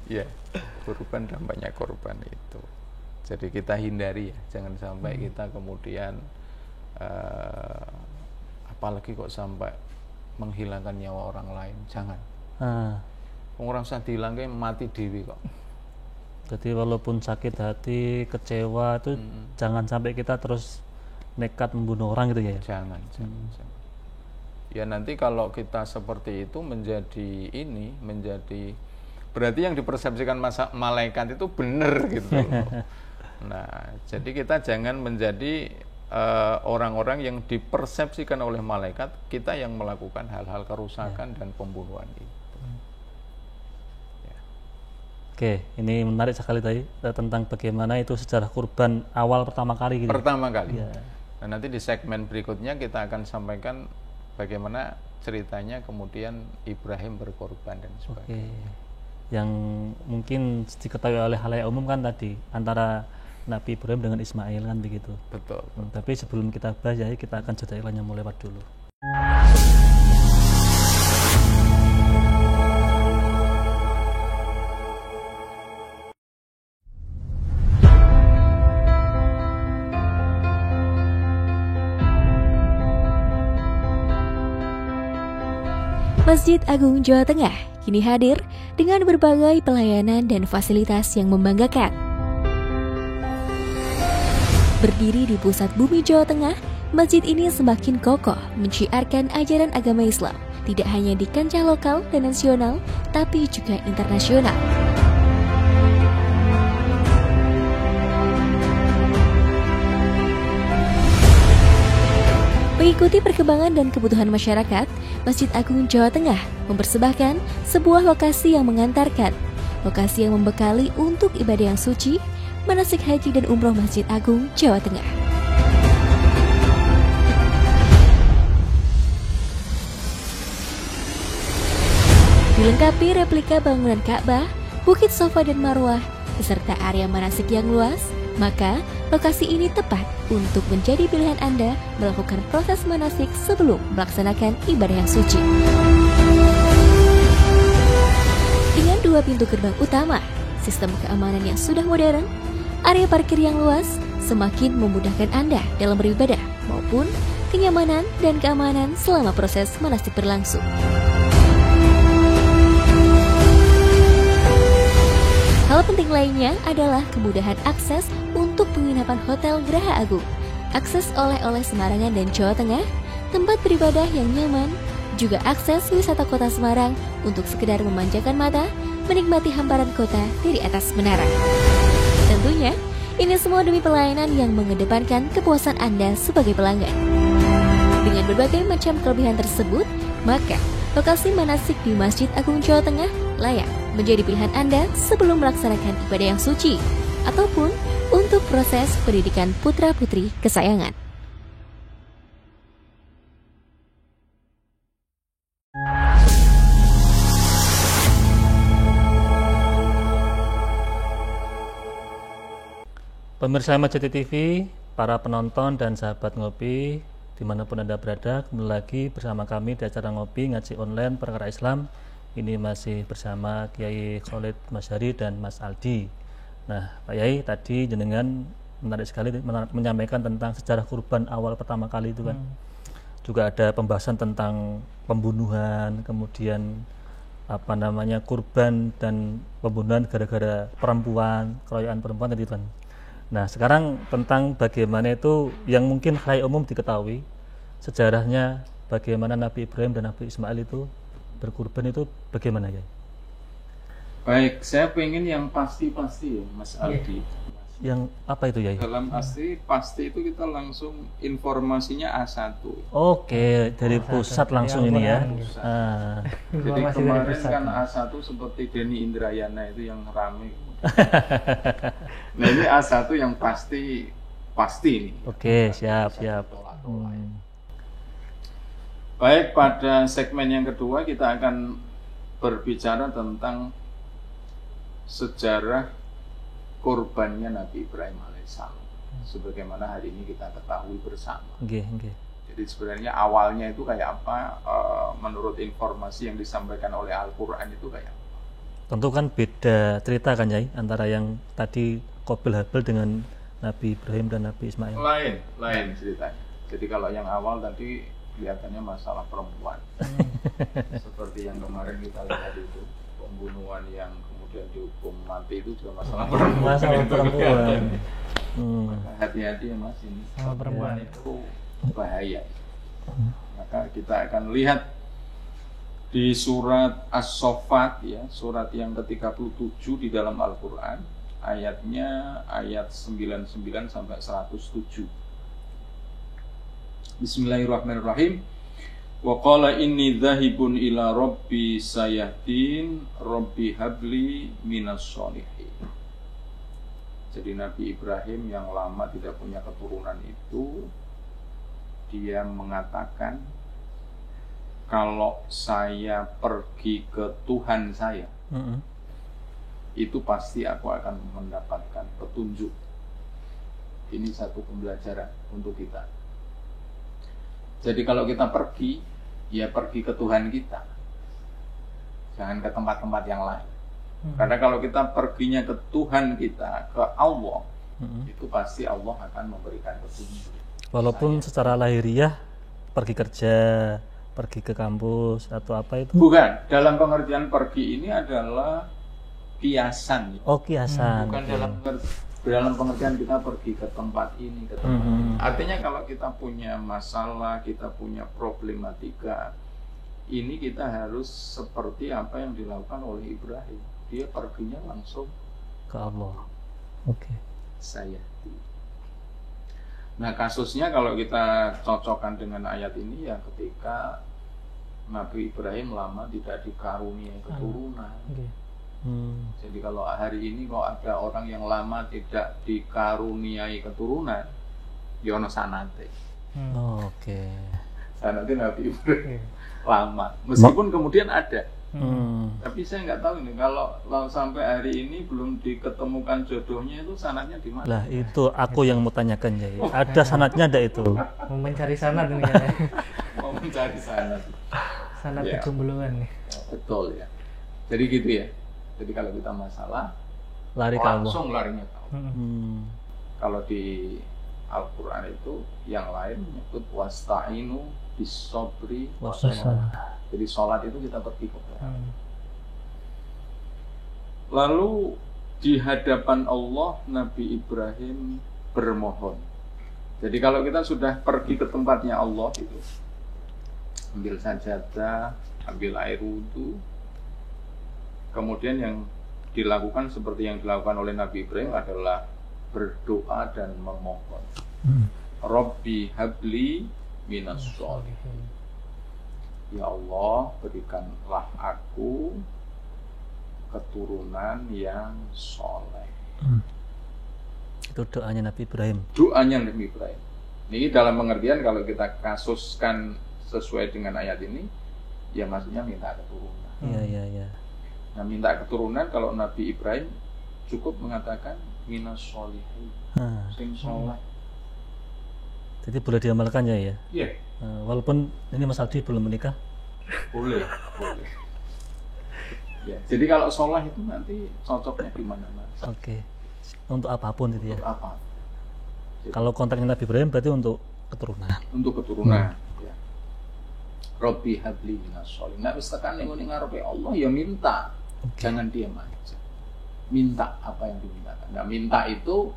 Ya, kurban dampaknya korban itu. Jadi kita hindari ya, jangan sampai kita kemudian apalagi kok sampai menghilangkan nyawa orang lain, jangan. Orang usah dihilangke mati dewi kok. Jadi walaupun sakit hati, kecewa itu jangan sampai kita terus nekat membunuh orang gitu ya. Jangan. Ya nanti kalau kita seperti itu menjadi berarti yang dipersepsikan malaikat itu benar gitu loh. Nah, jadi kita jangan menjadi orang-orang yang dipersepsikan oleh malaikat kita yang melakukan hal-hal kerusakan dan pembunuhan itu. Oke, ini menarik sekali tadi tentang bagaimana itu sejarah kurban awal pertama kali gitu. Pertama kali. Ya. Dan nanti di segmen berikutnya kita akan sampaikan bagaimana ceritanya kemudian Ibrahim berkorban dan sebagainya. Yang mungkin diketahui oleh halayak umum kan tadi antara Nabi Ibrahim dengan Ismail kan begitu. Betul. Tapi sebelum kita bahas ya, kita akan jeda iklannya mulai dulu. Masjid Agung Jawa Tengah kini hadir dengan berbagai pelayanan dan fasilitas yang membanggakan. Berdiri di pusat bumi Jawa Tengah, masjid ini semakin kokoh menciarkan ajaran agama Islam, tidak hanya di kancah lokal dan nasional, tapi juga internasional. Mengikuti perkembangan dan kebutuhan masyarakat, Masjid Agung Jawa Tengah mempersembahkan sebuah lokasi yang mengantarkan, lokasi yang membekali untuk ibadah yang suci, manasik haji dan umroh Masjid Agung Jawa Tengah. Dilengkapi replika bangunan Ka'bah, Bukit Safa dan Marwah, beserta area manasik yang luas, maka lokasi ini tepat untuk menjadi pilihan Anda melakukan proses manasik sebelum melaksanakan ibadah yang suci. Dengan 2 pintu gerbang utama, sistem keamanan yang sudah modern, area parkir yang luas semakin memudahkan Anda dalam beribadah maupun kenyamanan dan keamanan selama proses manasik berlangsung. Hal penting lainnya adalah kemudahan akses untuk penginapan Hotel Geraha Agung, akses oleh-oleh Semarangan dan Jawa Tengah, tempat beribadah yang nyaman, juga akses wisata kota Semarang untuk sekedar memanjakan mata, menikmati hamparan kota dari atas menara. Tentunya, ini semua demi pelayanan yang mengedepankan kepuasan Anda sebagai pelanggan. Dengan berbagai macam kelebihan tersebut, maka lokasi manasik di Masjid Agung Jawa Tengah layak menjadi pilihan Anda sebelum melaksanakan ibadah yang suci ataupun untuk proses pendidikan putra-putri kesayangan. Pemirsa Masjid TV, para penonton dan sahabat ngopi dimanapun Anda berada, kembali lagi bersama kami di acara ngopi ngaji online perkara Islam. Ini masih bersama Kiai Khalid Masyari dan Mas Aldi. Nah, Pak Yai, tadi jenengan menarik sekali menyampaikan tentang sejarah kurban awal pertama kali itu kan. Juga ada pembahasan tentang pembunuhan, kemudian kurban dan pembunuhan gara-gara perempuan, keroyokan perempuan tadi kan. Nah, sekarang tentang bagaimana itu yang mungkin khalayak umum diketahui sejarahnya, bagaimana Nabi Ibrahim dan Nabi Ismail itu berkurban itu bagaimana ya? Baik, saya pengen yang pasti-pasti ya Mas Aldi. Yang apa itu ya? Dalam pasti itu kita langsung informasinya A1. Oke, dari pusat langsung ini ya. Jadi kemarin kan A1 seperti Denny Indrayana itu yang rame. Nah ini A1 yang pasti ini. Oke, siap. Baik, pada segmen yang kedua kita akan berbicara tentang sejarah kurbannya Nabi Ibrahim alaihissalam. Sebagaimana hari ini kita ketahui bersama. Jadi sebenarnya awalnya itu kayak apa? Menurut informasi yang disampaikan oleh Al-Quran itu kayak apa? Tentu kan beda cerita kan Yai, antara yang tadi Qabil Habil dengan Nabi Ibrahim dan Nabi Ismail. Lain ceritanya. Jadi kalau yang awal tadi kelihatannya masalah perempuan. Seperti yang kemarin kita lihat itu, pembunuhan yang kemudian dihukum mati itu juga masalah perempuan. Maka hati-hati ya Mas, ini perempuan itu bahaya. Maka kita akan lihat di surat As-Saffat ya, surat yang ke-37 di dalam Al-Qur'an, ayatnya ayat 99 sampai 107. Bismillahirrahmanirrahim. Wa qala inni dzahibun ila rabbi sayahdin rabbi habli minas sholihin. Jadi Nabi Ibrahim yang lama tidak punya keturunan itu, dia mengatakan, kalau saya pergi ke Tuhan saya, itu pasti aku akan mendapatkan petunjuk. Ini satu pembelajaran untuk kita. Jadi kalau kita pergi, ya pergi ke Tuhan kita, jangan ke tempat-tempat yang lain. Karena kalau kita perginya ke Tuhan kita, ke Allah, itu pasti Allah akan memberikan petunjuk. Walaupun secara lahiriah pergi kerja, pergi ke kampus atau apa itu? Bukan, dalam pengertian pergi ini adalah kiasan. Oh, kiasan. Bukan dalam pengertian kita pergi ke tempat ini, ke tempat ini. Artinya kalau kita punya masalah, kita punya problematika, ini kita harus seperti apa yang dilakukan oleh Ibrahim. Dia perginya langsung ke Allah. Saya. Nah kasusnya kalau kita cocokkan dengan ayat ini ya ketika Nabi Ibrahim lama tidak dikaruniai keturunan. Oke. Jadi kalau hari ini kok ada orang yang lama tidak dikaruniai keturunan, yono sanate. Oke. Sanate Nabi Ibrahim Oke. lama. Meskipun kemudian ada. Hmm. Tapi saya nggak tahu ini kalau sampai hari ini belum diketemukan jodohnya itu sanatnya di mana? Lah itu aku yang mau tanyakan ya. Ada sanatnya ada itu. Mau mencari sanad ini kayaknya. Mau mencari sanat. Sanad Ya. kejombloan nih. Betul ya. Jadi gitu ya. Jadi kalau kita masalah Lari ke Allah. langsung larinya tahu. Hmm. Kalau di Al-Quran itu yang lain menyebut wasta'inu bisobri Wassalam. Jadi sholat itu kita pergi kepada Allah. Hmm. Lalu di hadapan Allah Nabi Ibrahim bermohon. Jadi kalau kita sudah pergi ke tempatnya Allah itu, ambil sajadah, ambil air wudhu, kemudian yang dilakukan seperti yang dilakukan oleh Nabi Ibrahim adalah berdoa dan memohon. Rabbi habli minas sholihin. Ya Allah, berikanlah aku keturunan yang soleh. Itu doanya Nabi Ibrahim. Doanya Nabi Ibrahim. Ini dalam pengertian kalau kita kasuskan sesuai dengan ayat ini, ya maksudnya minta keturunan. Iya. Nah, minta keturunan kalau Nabi Ibrahim cukup mengatakan minas sholihin, sing soleh. Jadi boleh diamalkan ya. Iya, Walaupun ini Mas Aldi belum menikah. boleh. Ya, jadi kalau soleh itu nanti cocoknya di mana-mana. Oke. Untuk apapun itu ya. Untuk apa? Kalau kontaknya Nabi Ibrahim berarti untuk keturunan. Untuk keturunan. Ya. Rabbi habli minas sholihin. Nah, wis tekan ning ngarepe Allah ya minta. Jangan diam aja. Minta apa yang dimintakan. Nah, minta itu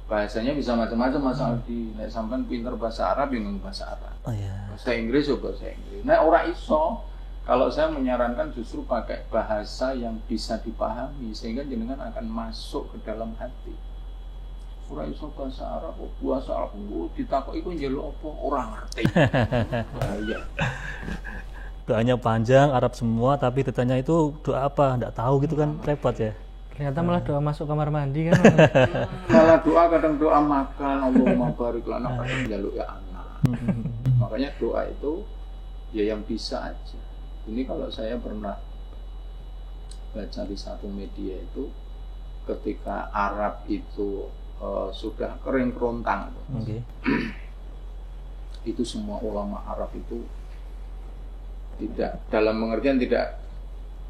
bahasanya bisa macam-macam Mas Aldi. Nek sampean pinter bahasa Arab ya ngomong bahasa Arab. Oh ya. Bahasa Inggris ya bahasa Inggris. Nek ora iso, kalau saya menyarankan justru pakai bahasa yang bisa dipahami sehingga jenengan akan masuk ke dalam hati. Ora iso bahasa Arab, bahasa Arab ditakoki iku njaluk apa ora ngerti. Iya. Doanya panjang, Arab semua, tapi ditanya itu doa apa, enggak tahu gitu kan, repot ya. Ternyata malah doa masuk kamar mandi kan. Malah doa kadang doa makan, Allahumma barik lana, kadang njaluk ya anak. Makanya doa itu ya yang bisa aja. Ini kalau saya pernah baca di satu media itu ketika Arab itu sudah kering kerontang, Oke. itu semua ulama Arab itu tidak dalam pengertian tidak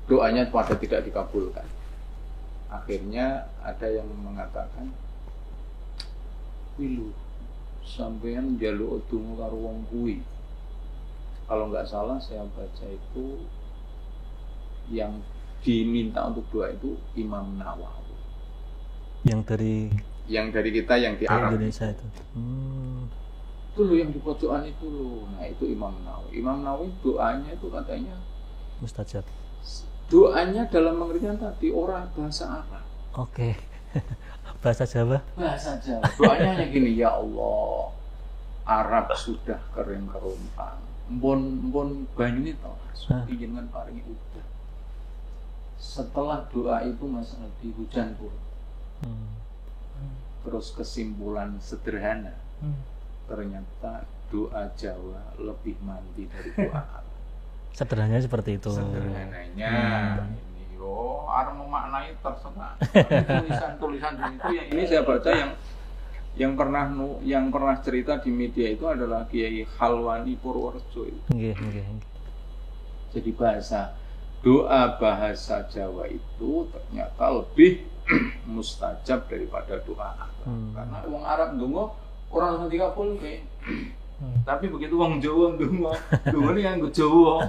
doanya pada tidak dikabulkan. Akhirnya ada yang mengatakan, "Wilu, sampean njaluk donga karo wong kuwi." Kalau nggak salah saya baca itu yang diminta untuk doa itu Imam Nawawi. Yang dari kita yang di Arab Indonesia itu. itu loh yang di pojokan itu loh. Nah itu Imam Nawawi. Imam Nawawi doanya itu katanya Mustajab. doanya dalam pengertian tadi orang bahasa Arab. Oke. Bahasa Jawa. Bahasa Jawa. Doanya hanya gini, ya Allah, Arab sudah kering kerontang. Mbon banyu itu ingin dengan paringi udah. Setelah doa itu masalah di hujan pun. Terus kesimpulan sederhana. Ternyata doa Jawa lebih mandi dari doa Arab. Sederhananya seperti itu. Sederhananya ini arep memaknai terserah. Tulisan itu yang ini saya baca yang pernah cerita di media itu adalah Kiai Khalwani Purworejo itu. Nggih. Jadi doa bahasa Jawa itu ternyata lebih mustajab daripada doa Arab. Karena wong Arab ndonga ora langsung dikabulke. Tapi begitu wong Jawa ndonga ini nganggo Jawa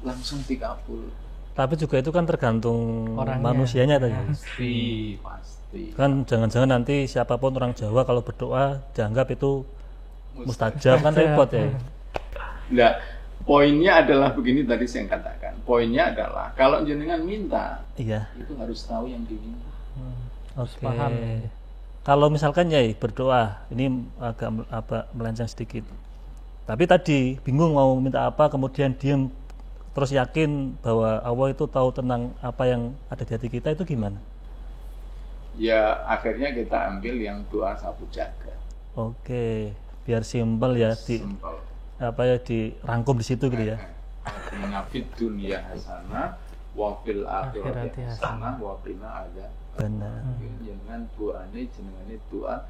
langsung dikabul. Tapi juga itu kan tergantung Orangnya. manusianya tadi. Pasti. Kan jangan-jangan nanti siapapun orang Jawa kalau berdoa dianggap itu mustajab kan repot ya. Nah, poinnya adalah begini tadi saya katakan. Poinnya adalah kalau jenengan minta, Iya. itu harus tahu yang diminta. Oke. Paham. kalau misalkan ya berdoa, ini agak melenceng sedikit. Tapi tadi bingung mau minta apa, kemudian diam terus yakin bahwa Allah itu tahu tentang apa yang ada di hati kita, itu gimana? Ya akhirnya kita ambil yang doa sapu jagat. Oke, biar simpel ya, Simpel. dirangkum di situ gitu ya. Atina fid dunya hasanah wa fil akhirati hasanah wa qina adzab. Benar. Jangan jenengane doa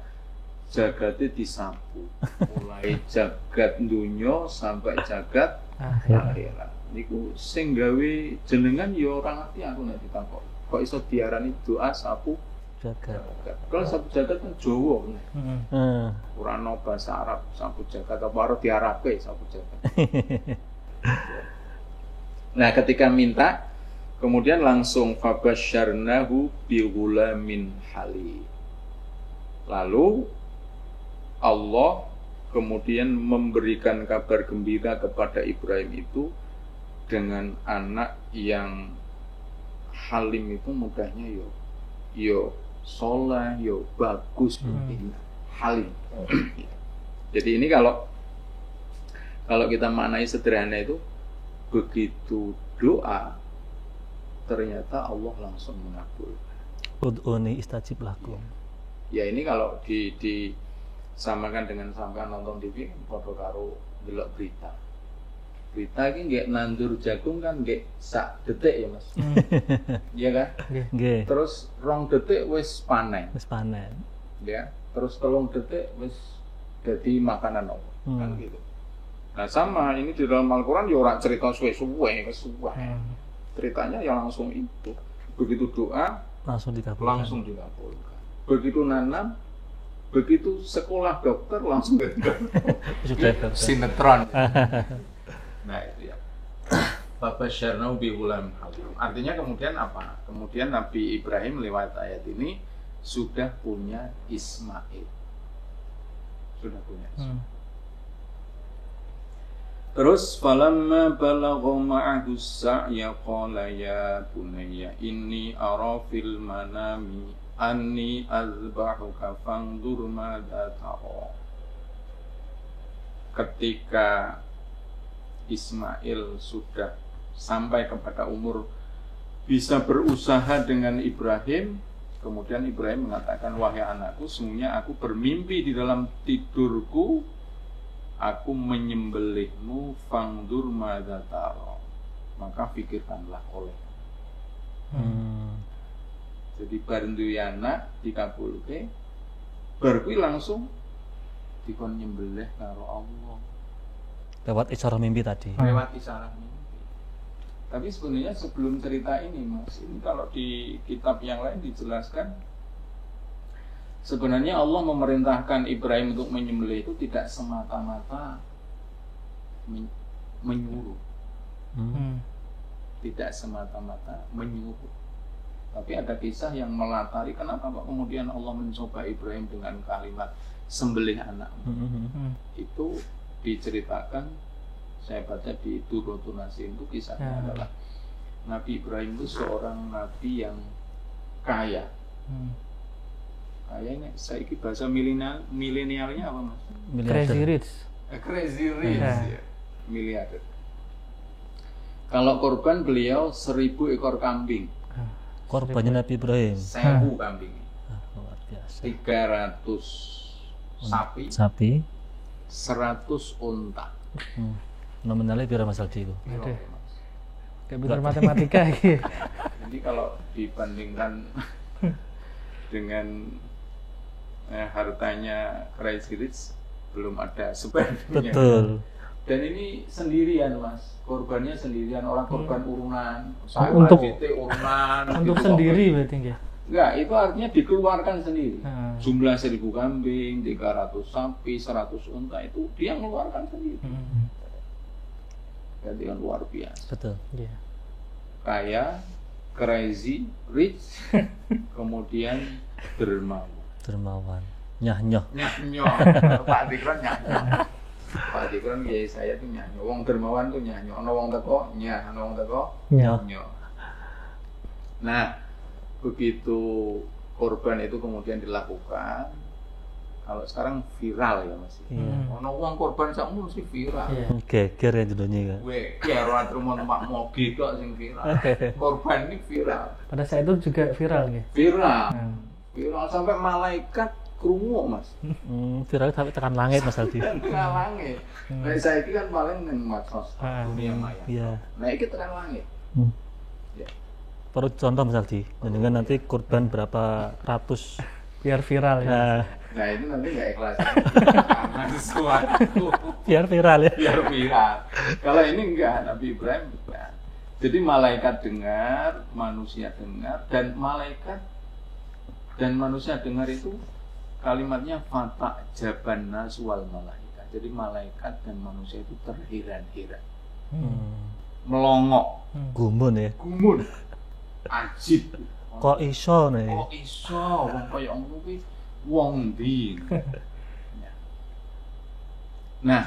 jagate disapu. Mulai jagat dunya sampai jagat akhirat. Niku sing gawe jenengan ya ora ngerti aku nek ditakok. Kok iso diarani doa sapu Jagat. Kalau sapu jagat kan Jawa. Ora ana bahasa Arab sapu jagat apa ora diarabke sapu jagat. Nah, ketika minta kemudian langsung fabasyarnahu bighulamin halim. Lalu Allah kemudian memberikan kabar gembira kepada Ibrahim itu dengan anak yang halim. Itu mudahnya yo soleh, yo bagus, halim. Jadi ini kalau kita maknai sederhana itu, begitu doa ternyata Allah langsung mengabulkan. Ud'uni istajib lakum. Ya ini kalau disamakan dengan sampean nonton TV padha karo delok berita. Berita iki nggih nandur jagung kan nggih sak detik ya Mas. Iya kan? Nggih. Terus 2 detik wis panen. Wis panen. Ya, terus 3 detik wis jadi makanan Allah. Kan gitu. Nah, sama ini di dalam Al-Qur'an ya ora cerita suwe-suwe, kesuwe. Ceritanya ya langsung itu. Begitu doa Langsung dikabulkan. Begitu nanam, begitu sekolah dokter langsung Sudah dokter. sinetron. Nah itu ya. Fabasyarnahu bighulam halim. Artinya kemudian apa? Kemudian Nabi Ibrahim lewat ayat ini sudah punya Ismail. Sudah punya Ismail. Terus falamma balagha ma'ahu as-sa'ya qala ya bunayya inni ara fil manami anni azbahuka fanzur madza tara. Ketika Ismail sudah sampai kepada umur bisa berusaha dengan Ibrahim, kemudian Ibrahim mengatakan, wahai anakku, sesungguhnya aku bermimpi di dalam tidurku, aku menyembelihmu, fangdur madza tara, maka pikirkanlah oleh. Jadi barendu anak dikabulke, berkuwi langsung dikon nyembelih karo Allah. Lewat isyarah mimpi tadi. Lewat isyarah mimpi. Tapi sebenarnya sebelum cerita ini Mas, ini kalau di kitab yang lain dijelaskan, sebenarnya Allah memerintahkan Ibrahim untuk menyembelih itu tidak semata-mata menyuruh. Tidak semata-mata menyuruh. Tapi ada kisah yang melatari kenapa Pak kemudian Allah mencoba Ibrahim dengan kalimat sembelih anakmu. Itu diceritakan, saya baca di Durratun Nasim itu kisahnya adalah Nabi Ibrahim itu seorang nabi yang kaya. Kaya ini saya bahasa milenialnya apa Mas? Crazy rich. Crazy rich ya. Miliarder. Kalau korban beliau 1000 ekor kambing. Korbannya Nabi Ibrahim. 1000 kambing. Luar biasa. 300 sapi. 100 unta. Nominalnya biar Mas Aldi itu. Kayak pintar matematika gitu. Jadi kalau dibandingkan dengan hartanya Crazy Rich belum ada sebandingnya. Betul. Dan ini sendirian Mas, korbannya sendirian, orang korban urunan, Untuk urunan. Untuk gitu, sendiri berarti ya? Enggak, itu artinya dikeluarkan sendiri. Jumlah 1000 kambing, 300 sapi, 100 unta itu dia mengeluarkan sendiri. Jadi kan luar biasa. Betul. Yeah. Kaya, crazy, rich, kemudian dermawan. Nyah-nyoh. Pak Dikron nyah-nyoh. Pak Dikron ya saya tuh nyah-nyoh. Wong dermawan tuh nyah-nyoh. Ono wong teko nyah, ono wong teko Nyoh. Nah, begitu korban itu kemudian dilakukan. Kalau sekarang viral ya Mas. Ono wong korban sakmu mesti viral. Geger ya judulnya kan. Weh, ya ora terima numpak moge kok sing viral. Korban ini viral. Pada saat itu juga viral ya. Viral. Viral sampai malaikat krungu Mas. Viral sampai tekan langit Mas Aldi. Tekan langit. Nah, saiki kan paling ning medsos dunia maya. Iya. Nah, iki tekan langit. Ya. Perlu contoh Mas Aldi. Dengan nanti korban berapa ratus. Biar viral ya. Nah, itu nanti nggak ikhlas. Karena sesuatu. Biar viral ya. Biar viral. Kalau ini enggak, Nabi Ibrahim enggak. Jadi malaikat dengar, manusia dengar, dan malaikat dan manusia dengar itu kalimatnya fata jabanna wal malaikat. Jadi malaikat dan manusia itu terheran-heran, melongok, Gumun ya. gumun, ajib. Kok iso nih? Kok iso wong kaya ngono kuwi wong ndi? Nah,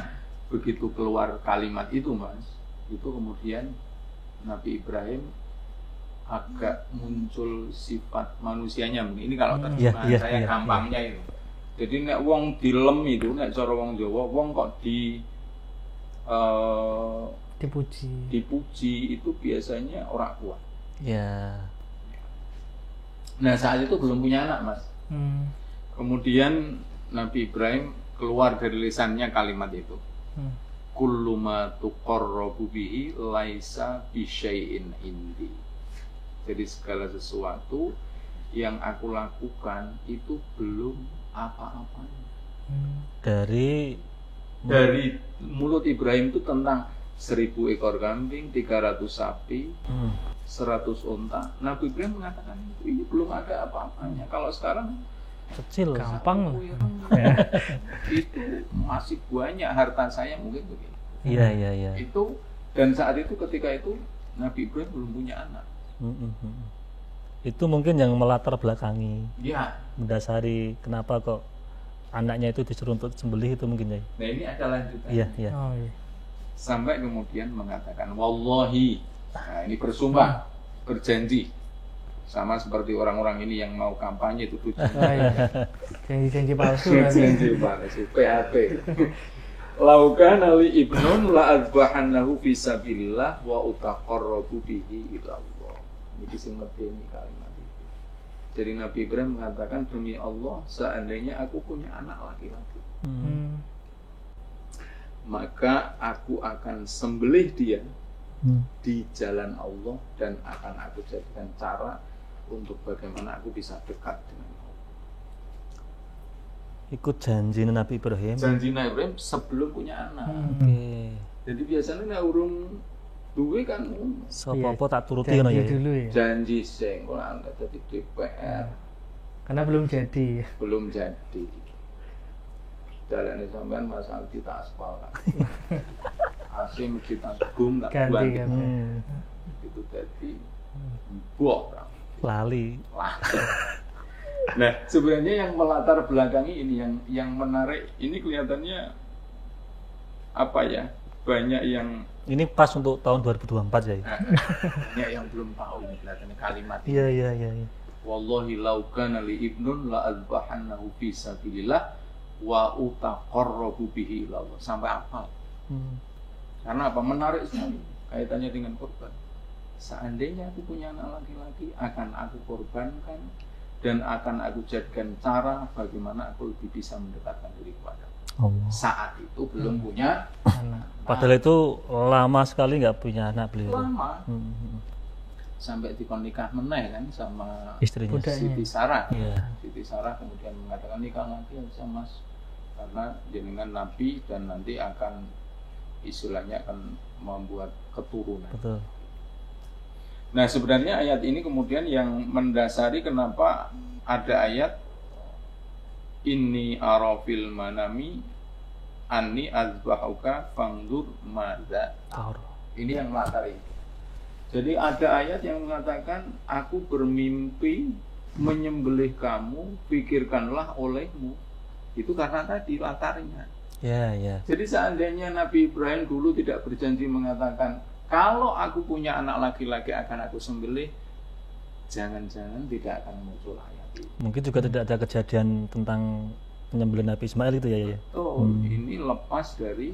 begitu keluar kalimat itu Mas, itu kemudian Nabi Ibrahim agak muncul sifat manusianya. Ini kalau terjemahan saya gampangnya itu. Jadi nek wong dilem itu, nek cara wong Jawa, wong kok dipuji itu biasanya orang kuat. Ya. Nah, saat itu belum punya anak Mas. Kemudian Nabi Ibrahim keluar dari lisannya kalimat itu. Kullu ma tuqarrabu bihi laisa bisyai'in indi. Jadi segala sesuatu yang aku lakukan itu belum apa-apanya. Dari mulut Ibrahim itu tentang 1000 ekor kambing, 300 sapi, 100 unta. Nabi Ibrahim mengatakan ini belum ada apa-apanya. Kalau sekarang kecil, gampang. Itu masih banyak harta saya mungkin begitu. Iya. Itu dan saat itu ketika itu Nabi Ibrahim belum punya anak. Itu mungkin yang melatar belakangi. Iya. Mendasari kenapa kok anaknya itu disuruh untuk sembelih itu mungkin ya. Nah, ini ada lanjutan. Iya. Oh, iya. Sampai kemudian mengatakan wallahi. Nah, ini bersumpah, berjanji. Sama seperti orang-orang ini yang mau kampanye itu Janji-janji palsu. Janji palsu, PHP. Laukan ali ibnun la adbahannahu fi sabilillah wa utaqarrabu bihi ila Allah. Ini sing medeni kalimat itu. Jadi Nabi Ibrahim mengatakan demi Allah seandainya aku punya anak laki-laki, maka aku akan sembelih dia di jalan Allah dan akan aku jadikan cara untuk bagaimana aku bisa dekat dengan Allah. Ikut janji Nabi Ibrahim. Janji Nabi Ibrahim sebelum punya anak. Jadi biasanya nek urung duwe kan apa tak turuti ngono ya. Janji sing ora angkat dadi DPR. Karena belum jadi. Belum jadi. Dalane sampean Mas Aldi tak aspal kan. Asim kita gum tak ganti. Itu tadi buah lali. Nah, sebenarnya yang melatar belakangi ini yang menarik ini kelihatannya apa ya? Banyak yang ini pas untuk tahun 2024 ya. Banyak yang belum tahu ini kelihatannya kalimat ini. Iya. Wallahi law kana li ibnun la azbahannahu fi sabilillah wa utaqarrabu bihi ila Allah. Sampai hafal. Karena apa? Menarik sekali kaitannya dengan korban. Seandainya aku punya anak laki-laki, akan aku korbankan dan akan aku jadikan cara bagaimana aku lebih bisa mendekatkan diri kepada Allah. Saat itu belum punya anak. Padahal itu lama sekali nggak punya anak beliau. Lama. Sampai dikon nikah meneh kan sama istrinya Siti Sarah. Yeah. Siti Sarah kemudian mengatakan nikah lagi bisa Mas, karena jenengan Nabi dan nanti akan istilahnya akan membuat keturunan. Betul. Nah, sebenarnya ayat ini kemudian yang mendasari kenapa ada ayat inni arafil manami anni azbahuka fangdur madza. Ini yang melatari. Jadi ada ayat yang mengatakan aku bermimpi menyembelih kamu, pikirkanlah olehmu. Itu karena tadi latarnya. Ya. Jadi seandainya Nabi Ibrahim dulu tidak berjanji mengatakan kalau aku punya anak laki-laki akan aku sembelih, jangan-jangan tidak akan muncul ayat ini. Mungkin juga tidak ada kejadian tentang penyembelihan Nabi Ismail itu ya. Ini lepas dari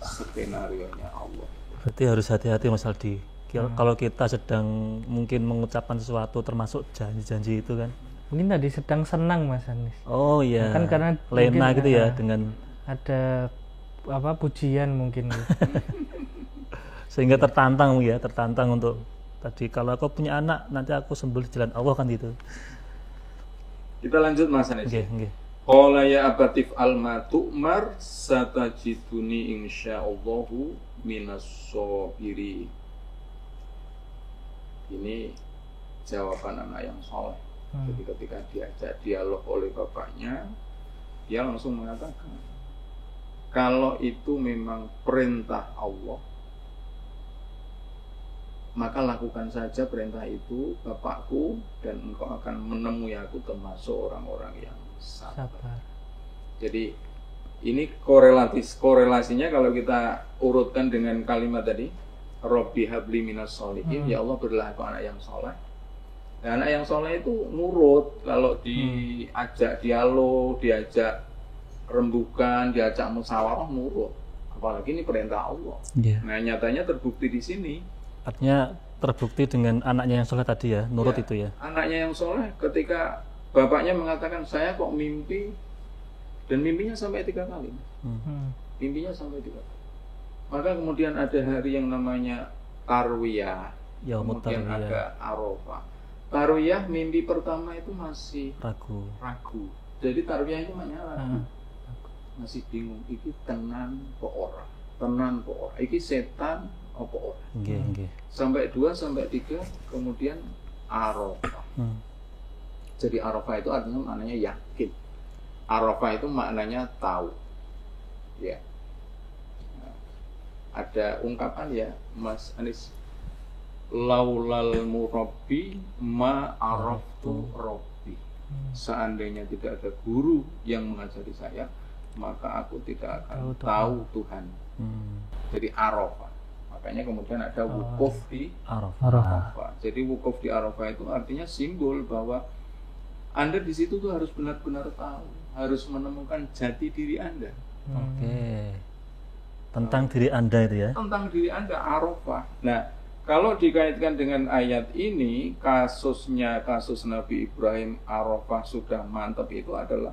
skenario-nya Allah. Berarti harus hati-hati Mas Aldi. Kalau kita sedang mungkin mengucapkan sesuatu termasuk janji-janji itu kan. Mungkin tadi sedang senang Mas Anis. Oh iya. Kan karena lena mungkin, gitu ya dengan ada pujian mungkin. Sehingga tertantang untuk tadi kalau aku punya anak nanti aku sembelih di jalan Allah kan gitu. Kita lanjut Mas Anis. Nggih. Qala ya abatif alma tu'mar satajiduni insyaallahu minas sabiri. Ini jawaban anak yang soleh. Jadi ketika diajak dialog oleh bapaknya, dia langsung mengatakan, kalau itu memang perintah Allah, maka lakukan saja perintah itu, bapakku, dan engkau akan menemui aku termasuk orang-orang yang sabar. Jadi ini korelasinya kalau kita urutkan dengan kalimat tadi, Robbi habli minas sholihin, ya Allah berilah aku anak yang soleh. Nah, anak yang soleh itu nurut. Kalau diajak dialog, diajak rembukan, diajak musyawarah, nurut. Apalagi ini perintah Allah. Nah, nyatanya terbukti di sini. Artinya terbukti dengan anaknya yang soleh tadi ya, nurut itu ya. Anaknya yang soleh ketika bapaknya mengatakan saya kok mimpi, dan mimpinya sampai 3 kali. Mimpinya sampai 3 kali. Maka kemudian ada hari yang namanya Tarwiyah, kemudian ada Arafah. Tarwiyah mimpi pertama itu masih ragu. Jadi Tarwiyah itu menyala, masih bingung. Iki tenan kok ora, iki setan apa ora. Sampai 2 sampai 3 kemudian Arafah. Jadi Arafah itu artinya maknanya yakin. Arafah itu maknanya tahu. Ya. Ada ungkapan ya Mas Anis, laulal murabbi ma araftu rabbi. Seandainya tidak ada guru yang mengajari saya, maka aku tidak akan tahu Tuhan. Jadi Arafah. Makanya kemudian ada wukuf di Arafah. Jadi wukuf di Arafah itu artinya simbol bahwa Anda di situ tuh harus benar-benar tahu, harus menemukan jati diri Anda. Tentang diri Anda itu ya. Tentang diri Anda, Arafah. Nah, kalau dikaitkan dengan ayat ini, kasus Nabi Ibrahim Arafah sudah mantap itu adalah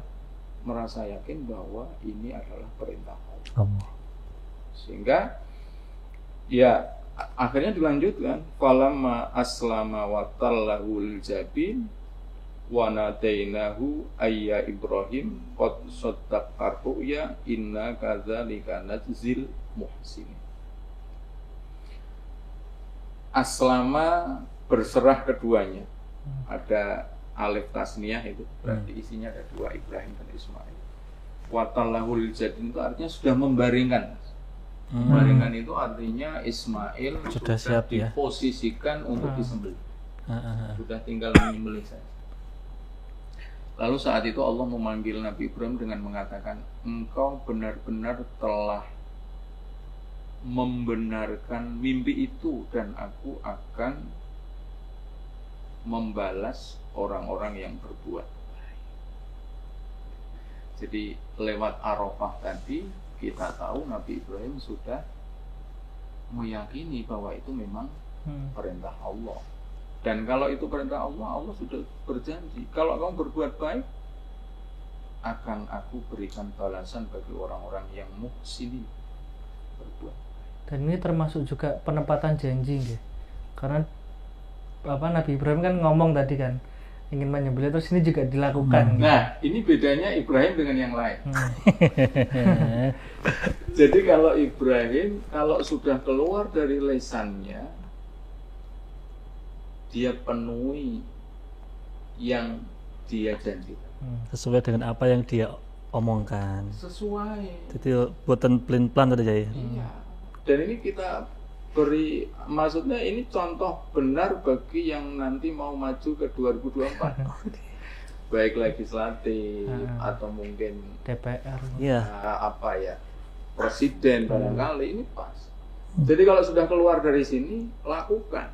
merasa yakin bahwa ini adalah perintah Allah. Sehingga ya akhirnya dilanjutkan, falamma aslama wa tallahul jabin wa nadainahu ayya Ibrahim qad saddaqta ru'ya inna kadzalika najzil muhsinin. Aslama berserah keduanya. Ada alif tasniyah itu berarti isinya ada 2, Ibrahim dan Ismail. Wa tallahul jabin itu artinya sudah membaringkan. Membaringkan itu artinya Ismail sudah siap diposisikan untuk disembelih. Sudah tinggal menyembelih saja. Lalu saat itu Allah memanggil Nabi Ibrahim dengan mengatakan, engkau benar-benar telah membenarkan mimpi itu dan aku akan membalas orang-orang yang berbuat baik. Jadi lewat Arafah tadi kita tahu Nabi Ibrahim sudah meyakini bahwa itu memang perintah Allah. Dan kalau itu perintah Allah, Allah sudah berjanji, kalau kamu berbuat baik, akan aku berikan balasan bagi orang-orang yang muhsinin, berbuat baik. Dan ini termasuk juga penepatan janji, ya? Karena Nabi Ibrahim kan ngomong tadi kan ingin menyembelih, terus ini juga dilakukan. Nah, ini bedanya Ibrahim dengan yang lain. Jadi kalau Ibrahim, kalau sudah keluar dari lisannya, dia penuhi yang dia janjikan. Sesuai dengan apa yang dia omongkan. Sesuai. Jadi buatan plan tadi ya. Iya. Dan ini kita beri, maksudnya ini contoh benar bagi yang nanti mau maju ke 2024. Baik legislatif atau mungkin DPR. Iya. Presiden barangkali ini pas. Jadi kalau sudah keluar dari sini, lakukan.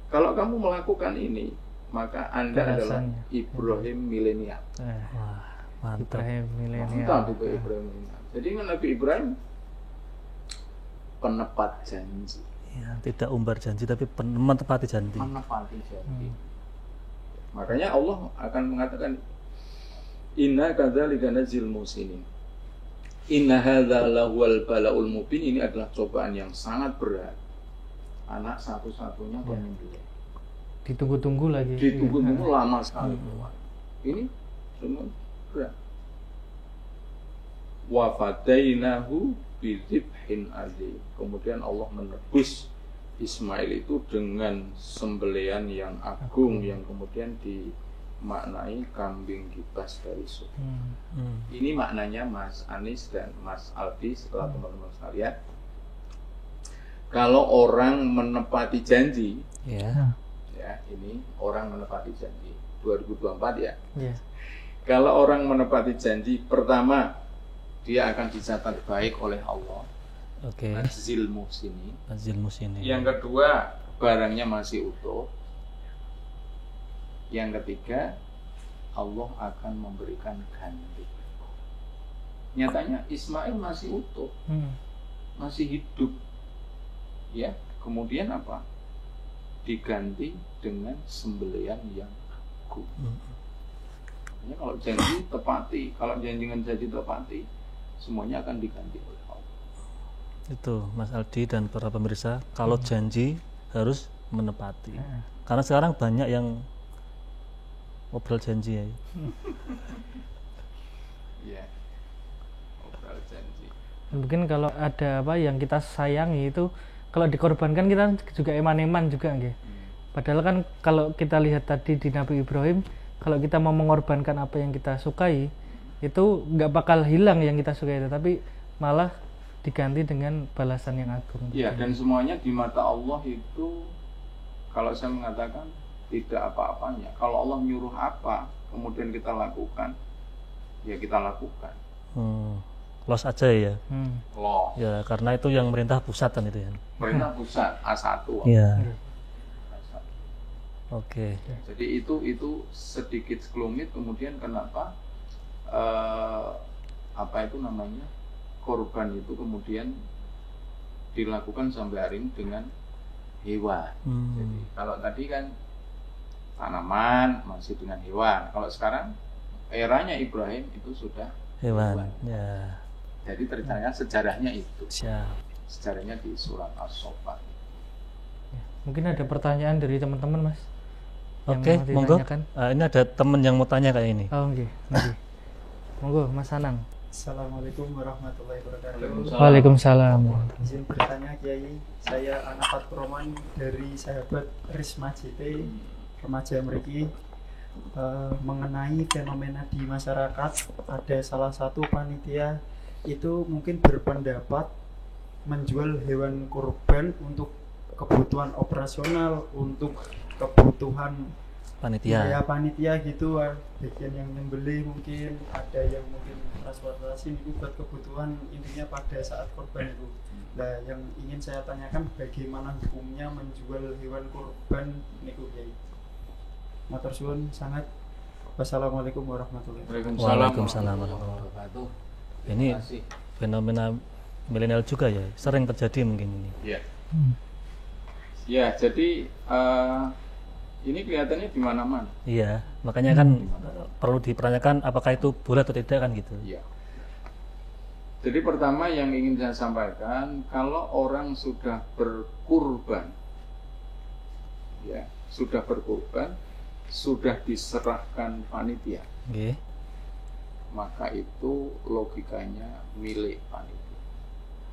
Kalau kamu melakukan ini, maka Anda adalah Balasannya. Ibrahim milenial. Wah, mantap. Ibrahim milenial. Mantap itu Ibrahim milenial. Jadi Nabi Ibrahim penepat janji, Ya, tidak umbar janji tapi menepati janji. menepati janji. Makanya Allah akan mengatakan inna kadzalika nadzil musinin. Inna hadza lahuwal balaul mubin, ini adalah cobaan yang sangat berat. Anak satu-satunya penyembelih. Ditunggu-tunggu lagi. Ditunggu-tunggu lama sekali. Ini semua berat. Wa fadainahu bidzibhin adzim. Kemudian Allah menebus Ismail itu dengan sembelian yang agung yang kemudian dimaknai kambing kibas dari surga. Ini maknanya Mas Anis dan Mas Aldi setelah teman-teman sekalian. Kalau orang menepati janji, Ya. ya ini orang menepati janji 2024 ya. Iya. Kalau orang menepati janji, pertama dia akan dicatat baik oleh Allah, Oke. Nadzil Muhsini. Azil musini. Yang kedua, barangnya masih utuh. Yang ketiga, Allah akan memberikan ganti. Nyatanya Ismail masih utuh, masih hidup. Ya, kemudian apa? Diganti dengan sembelian yang agung. Ya, kalau janji tepati, kalau janjian janji tepati, semuanya akan diganti oleh Allah. Itu Mas Aldi dan para pemirsa, kalau janji harus menepati. Karena sekarang banyak yang ngobrol janji ya. Ya, obrol janji. Mungkin kalau ada apa yang kita sayangi itu kalau dikorbankan kita juga eman-eman juga nggih. Padahal kan kalau kita lihat tadi di Nabi Ibrahim, kalau kita mau mengorbankan apa yang kita sukai, itu nggak bakal hilang yang kita sukai itu, tapi malah diganti dengan balasan yang agung. Ya, dan semuanya di mata Allah itu, kalau saya mengatakan tidak apa-apanya. Kalau Allah nyuruh apa, kemudian kita lakukan, ya kita lakukan. Los aja ya. Loh, Ya, karena itu yang merintah pusat kan itu ya. perintah pusat A1. Iya. A1. Oke. Jadi itu sedikit sekelumit. Kemudian kenapa apa itu namanya korban itu kemudian dilakukan sampai hari ini dengan hewan. Jadi kalau tadi kan tanaman masih dengan hewan. Kalau sekarang eranya Ibrahim itu sudah Hewan. Ya. Jadi ceritanya sejarahnya itu. Siap. Sejarahnya di surat As-Saffat. Mungkin ada pertanyaan dari teman-teman, Mas. yang Oke, mau monggo. ditanyakan. Ini ada temen yang mau tanya kayak ini. Oh, nggih. Nggih. Monggo, Mas Anang. Assalamualaikum warahmatullahi wabarakatuh. Waalaikumsalam. Izin bertanya Kiai, saya anak Fatur Roman dari sahabat Risma JT remaja mriki. Mengenai fenomena di masyarakat, ada salah satu panitia itu mungkin berpendapat menjual hewan kurban untuk kebutuhan operasional, untuk kebutuhan Panitia. ya panitia gitu, bagian yang nyembelih mungkin, ada yang mungkin transportasi itu buat kebutuhan intinya pada saat korban itu. Nah, yang ingin saya tanyakan bagaimana hukumnya menjual hewan kurban niku Kiai. Matur suwun sangat. Wassalamualaikum warahmatullahi wabarakatuh. Waalaikumsalam warahmatullahi wabarakatuh. Ini Terima kasih. fenomena milenial juga ya, sering terjadi mungkin ini. Ya. Ya, jadi ini kelihatannya di mana-mana. Iya, makanya kan perlu dipertanyakan apakah itu boleh atau tidak kan gitu. Iya. Jadi pertama yang ingin saya sampaikan, kalau orang sudah berkurban, ya, sudah berkurban, sudah diserahkan panitia, Oke. maka itu logikanya milik panitia.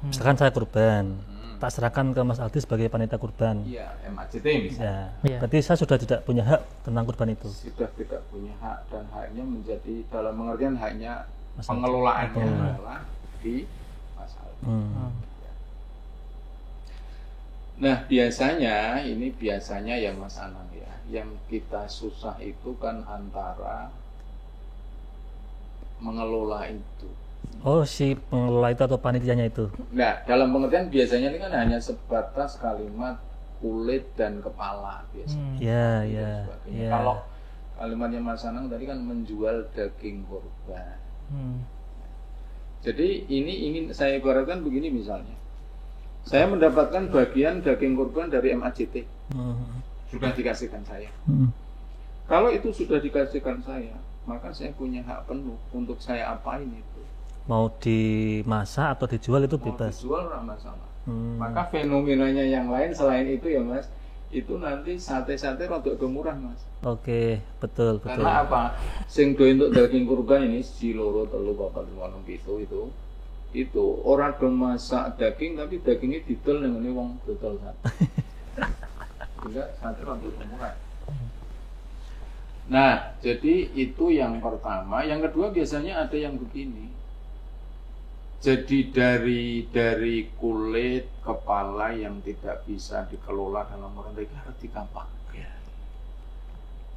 Misalkan saya kurban, tak serahkan ke Mas Aldi sebagai panitia kurban. Iya, MAJT misalnya. Ya, Iya. berarti saya sudah tidak punya hak tentang kurban itu. Sudah tidak punya hak, dan haknya menjadi dalam pengertian haknya Mas Aldi. pengelolaannya Oh. adalah di Mas Aldi. Nah, biasanya ya Mas Anang ya, yang kita susah itu kan antara mengelola itu. Oh, si pengelola itu atau panitianya itu. Nah, dalam pengertian biasanya ini kan hanya sebatas kalimat kulit dan kepala biasanya. Ya, Dan ya, sebagainya. ya. Kalau kalimatnya Mas Anang tadi kan menjual daging kurban. Jadi ini ingin saya ibaratkan begini misalnya. Saya mendapatkan bagian daging kurban dari MAJT. Sudah dikasihkan saya. Kalau itu sudah dikasihkan saya, maka saya punya hak penuh untuk saya apain itu. Mau dimasak atau dijual itu Mau bebas. dijual nggak masalah. Maka fenomenanya yang lain selain itu ya Mas, itu nanti sate-sate rodok gemurah Mas. Oke, betul, betul. Karena apa? Sing do untuk daging kurban ini si loro telu papat lima enam pitu itu orang do masak daging tapi dagingnya didol nang ngene wong dodol sate. Sehingga sate rodok gemurah. Nah, jadi itu yang pertama. Yang kedua biasanya ada yang begini. Jadi dari kulit kepala yang tidak bisa dikelola dalam mereka harus dikapak.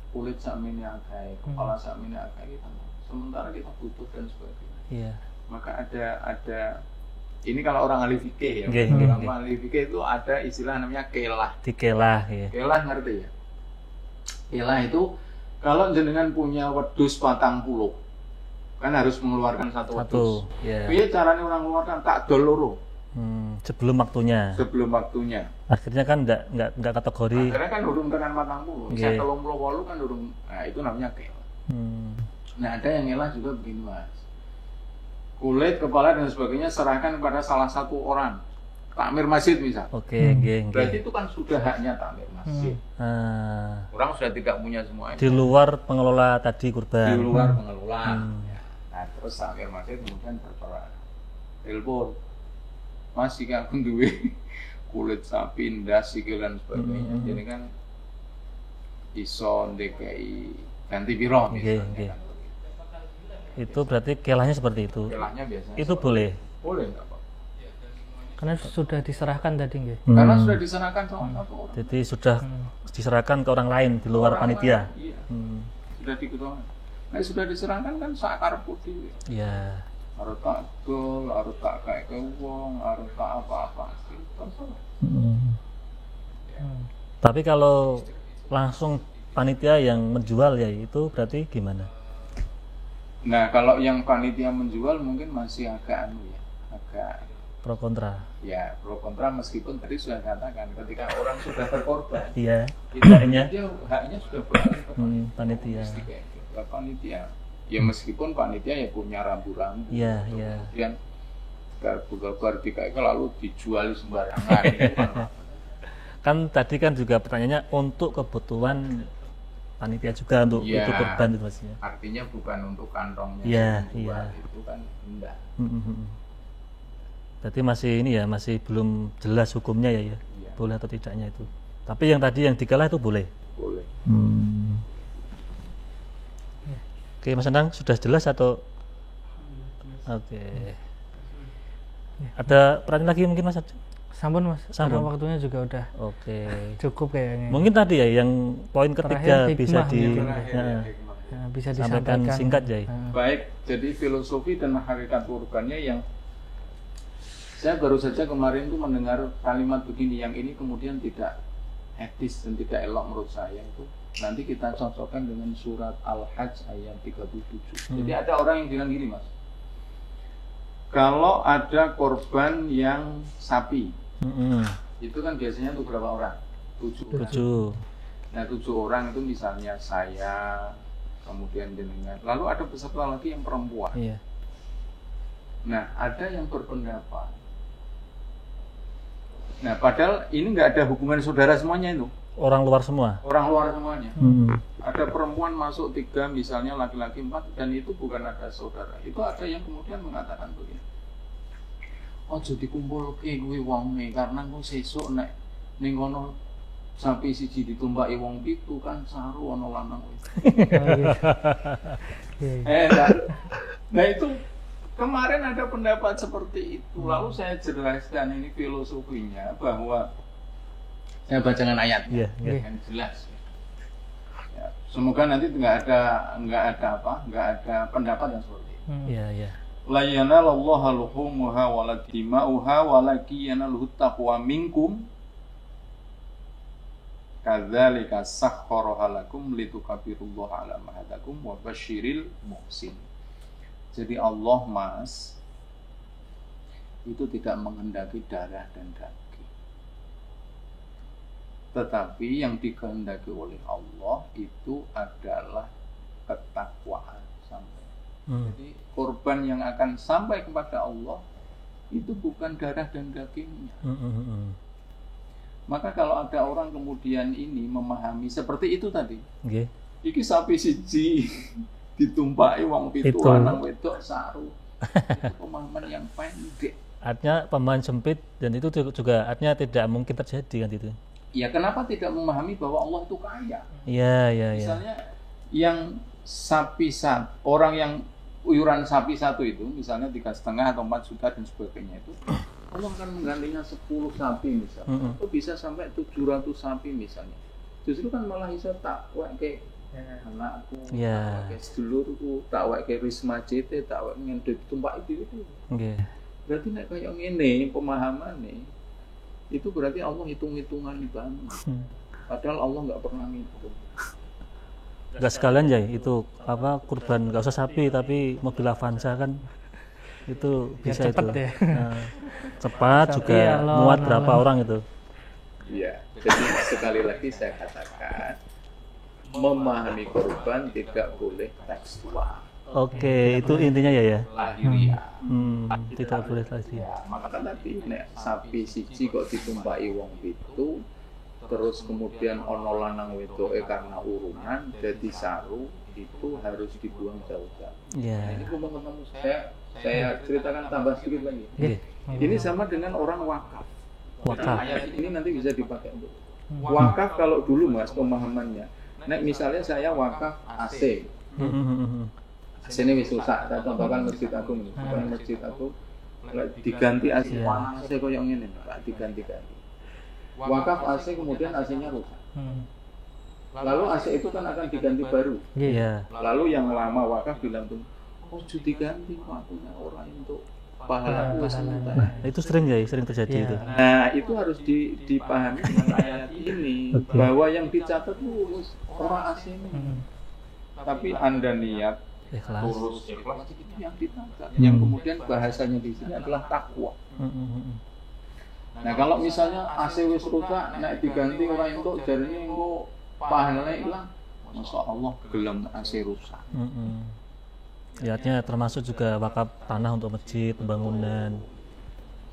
Kulit sakmene akeh, kepala sakmene akeh kita. Sementara kita butuh dan sebagainya. Iya. Maka ada ini kalau orang ahli fikih ya. Nggih, Kalau nggih, orang nggih. ahli fikih itu ada istilah namanya kelah. Dikelah ya. Kelah ngerti ya? Kelah itu kalau jenengan punya wedhus 40 kan harus mengeluarkan satu wedhus. Ya. Piye caranya orang mengeluarkan tak dol loro Sebelum waktunya. sebelum waktunya. Akhirnya kan enggak kategori. Akhirnya kan urung tekan 40. Nggih. Saya 38 kan urung. Nah, itu namanya kelah. Nah, ada yang ngelah juga begini, Mas. Kulit, kepala dan sebagainya serahkan kepada salah satu orang. Takmir masjid misal. Oke, nggih, Berarti nggih. itu kan sudah haknya takmir masjid. Ah, Orang sudah tidak punya semuanya. di luar pengelola tadi Di kurban. luar pengelola. Ya. Nah, terus takmir masjid kemudian berperan. Telepon. Mas iki aku duwe kulit sapi, ndas, sikil dan sebagainya. Jadi kan iso DKI ganti piro misalnya. nggih. Kan. Itu berarti kelahnya seperti itu. Kelahnya biasanya Itu boleh. boleh enggak Pak? Karena sudah diserahkan tadi nggih. Karena sudah diserahkan sama satu orang. Jadi sudah diserahkan ke orang lain di luar Orang panitia. lain, iya. Sudah diketahui. Nah, sudah diserahkan kan sakarepku dhewe. Iya. Harus tak gol, harus tak kayak ke wong, harus tak apa-apa. Terserah. Tapi kalau langsung panitia yang menjual ya itu berarti gimana? Nah, kalau yang panitia menjual mungkin masih agak agak Pro kontra. ya pro kontra meskipun tadi sudah katakan ketika orang sudah berkorban, Iya. itu Haknya. haknya sudah beralih ke Panitia. Mesti kayak gitu. Ke panitia. Ya meskipun panitia ya punya rambu-rambu. Iya, gitu. iya. Kemudian garpu-garpu dikaik lalu dijual sembarangan. Itu kan Kan tadi kan juga pertanyaannya untuk kebutuhan panitia juga untuk Iya. itu kurban itu maksudnya. artinya bukan untuk kantongnya Iya, yang iya. dijual, itu kan enggak. Berarti masih ini ya, masih belum jelas hukumnya ya, Iya. boleh atau tidaknya itu. Tapi yang tadi yang dikalah itu boleh. Boleh. Oke, Mas Anang sudah jelas atau? Oke. Ada pertanyaan lagi mungkin Mas? Sampun Mas, Sampun. karena waktunya juga udah Oke. cukup kayaknya. Mungkin tadi ya yang poin ketiga Terakhir bisa hikmah di mungkin. Terakhir, ya, hikmah. Ya, bisa sampaikan disampaikan singkat ya. Baik, jadi filosofi dan hakikat kurbannya yang saya baru saja kemarin tuh mendengar kalimat begini yang ini kemudian tidak etis dan tidak elok menurut saya itu nanti kita cocokkan dengan surat Al-Hajj ayat 37. Jadi ada orang yang bilang gini Mas, kalau ada korban yang sapi itu kan biasanya untuk berapa orang? 7 orang. 7. Nah 7 orang itu misalnya saya, kemudian jenengan, lalu ada peserta lagi yang perempuan. Iya. Nah ada yang berpendapat, nah padahal ini nggak ada hubungan saudara semuanya itu, Orang luar semua. orang luar semuanya. Ada perempuan masuk 3, misalnya laki-laki 4, dan itu bukan ada saudara. Itu ada yang kemudian mengatakan begini, ojo dikumpulke kuwi wonge karena engko sesuk nek ning kono sapi siji ditumbaki wong 7 kan saru ana lanang. Nah itu kemarin ada pendapat seperti itu. Lalu saya jelaskan ini filosofinya bahwa saya bacakan ayatnya Iya, yang jelas. Ya, semoga nanti nggak ada pendapat yang seperti itu. Iya, iya. La yanalallaha luhumuha wala dima'uha walakin yanaluhu taqwa minkum. Kadzalika sakhkharaha lakum litukabbirullaha 'ala ma hadakum wa basyiril muhsin. Jadi Allah Mas itu tidak menghendaki darah dan daging. Tetapi yang dikehendaki oleh Allah itu adalah ketakwaan sampai. Jadi korban yang akan sampai kepada Allah itu bukan darah dan dagingnya. Maka kalau ada orang kemudian ini memahami seperti itu tadi, iki sapi siji ditumpaki wong pitu lanang wedok saru, itu pemahaman yang pendek. Artinya pemahaman sempit, dan itu juga artinya tidak mungkin terjadi kan itu. Ya kenapa tidak memahami bahwa Allah itu kaya? Iya. Misalnya yang sapi orang yang uyuran sapi satu itu misalnya 3,5 atau 4 juta dan sebagainya itu, Allah akan menggantinya 10 sapi misalnya, atau bisa sampai 700 sapi misalnya. Justru kan malah bisa tak kayak anakku, tak kayak sedulurku, tak kayak Risma JT, tak kayak ngendut tumpak itu. Berarti nek kayak ngene pemahamannya, itu berarti Allah hitung-hitungan banget. Padahal Allah nggak pernah ngitung. Gak sekalian ya itu kurban, gak usah sapi tapi mobil Avanza kan itu bisa cepet itu ya. Cepat juga muat berapa orang itu. Iya, jadi sekali lagi saya katakan memahami korban tidak boleh tekstual. Oke, itu intinya ya. Lahiriah. Tidak boleh lagi. Ya, maka tadi nek sapi siji kok ditumpaki wong pitu, terus kemudian ono lanang wedoke karena urunan jadi saru, itu harus dibuang jauh-jauh. Iya. Ini ngomong-ngomong saya ceritakan tambah sedikit lagi. Ini sama dengan orang wakaf. Ayat ini nanti bisa dipakai untuk wakaf. Kalau dulu Mas pemahamannya, nek misalnya saya wakaf AC. AC ini wis rusak, saya contohkan Masjid Agung ini. Masjid Agung diganti AC, AC koyo ngene, Pak, diganti-ganti. Wakaf AC kemudian AC-nya rusak. Lalu AC itu kan akan diganti baru. Lalu yang lama wakaf bilang tuh, oh diganti waktunya orang untuk pahala. Itu sering terjadi itu. Nah itu harus dipahami dengan ayat ini bahwa yang dicatat itu orang AC ini. Tapi Anda niat tulus ikhlas itu yang dicatat. Yang kemudian bahasanya di sini adalah takwa. Nah kalau misalnya AC wis rusak, nek diganti orang itu jarine engko pahalanya hilang. Masya Allah gelem AC rusak. Ya, artinya termasuk juga wakaf tanah untuk masjid, pembangunan.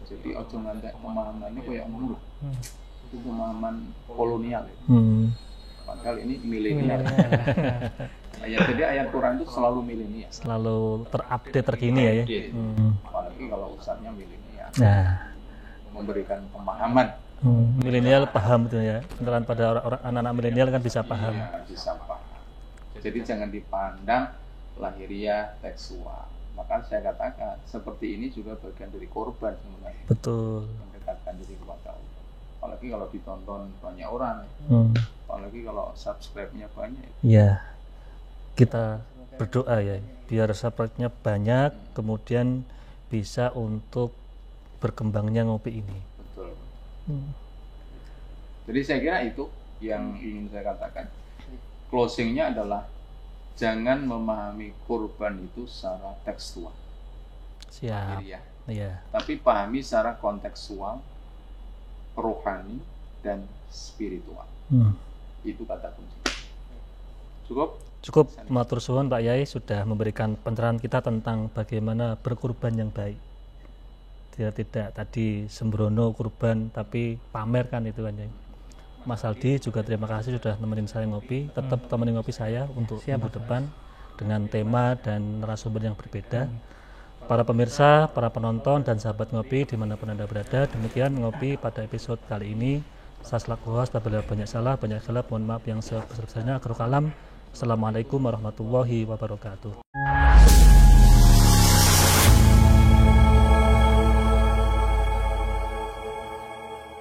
Jadi ojo ngantek pemahaman ini kayak ngono. Itu pemahaman kolonial. Padahal ini milenial. Jadi ayat Quran itu selalu milenial. Selalu terupdate terkini ya. Apalagi kalau ustadznya milenial. Nah, memberikan pemahaman. Milenial paham itu ya. Beneran pada orang anak-anak milenial kan bisa paham. Ya, bisa paham. Jadi jangan dipandang lahiriah tekstual. Maka saya katakan seperti ini juga bagian dari korban sebenarnya. Betul. Mendekatkan diri kepada Allah. Apalagi kalau ditonton banyak orang. Apalagi kalau subscribe-nya banyak. Ya. Kita berdoa ya biar subscribe-nya banyak, kemudian bisa untuk berkembangnya ngopi ini. Betul. Jadi saya kira itu yang ingin saya katakan. Closingnya adalah jangan memahami kurban itu secara tekstual. Siap. Iya. Tapi pahami secara kontekstual, rohani dan spiritual. Itu kata kunci. Cukup matur suwun Pak Yai sudah memberikan pencerahan kita tentang bagaimana berkurban yang baik. Tidak tadi sembrono kurban tapi pamer kan itu kan ya. Mas Aldi juga terima kasih sudah nemenin saya ngopi. Tetap temenin ngopi saya untuk minggu depan dengan tema dan narasumber yang berbeda. Para pemirsa, para penonton dan sahabat ngopi dimanapun Anda berada, demikian ngopi pada episode kali ini. Saya selaku host, apabila banyak salah, mohon maaf yang sebesar-besarnya. Akhirul kalam. Assalamualaikum warahmatullahi wabarakatuh.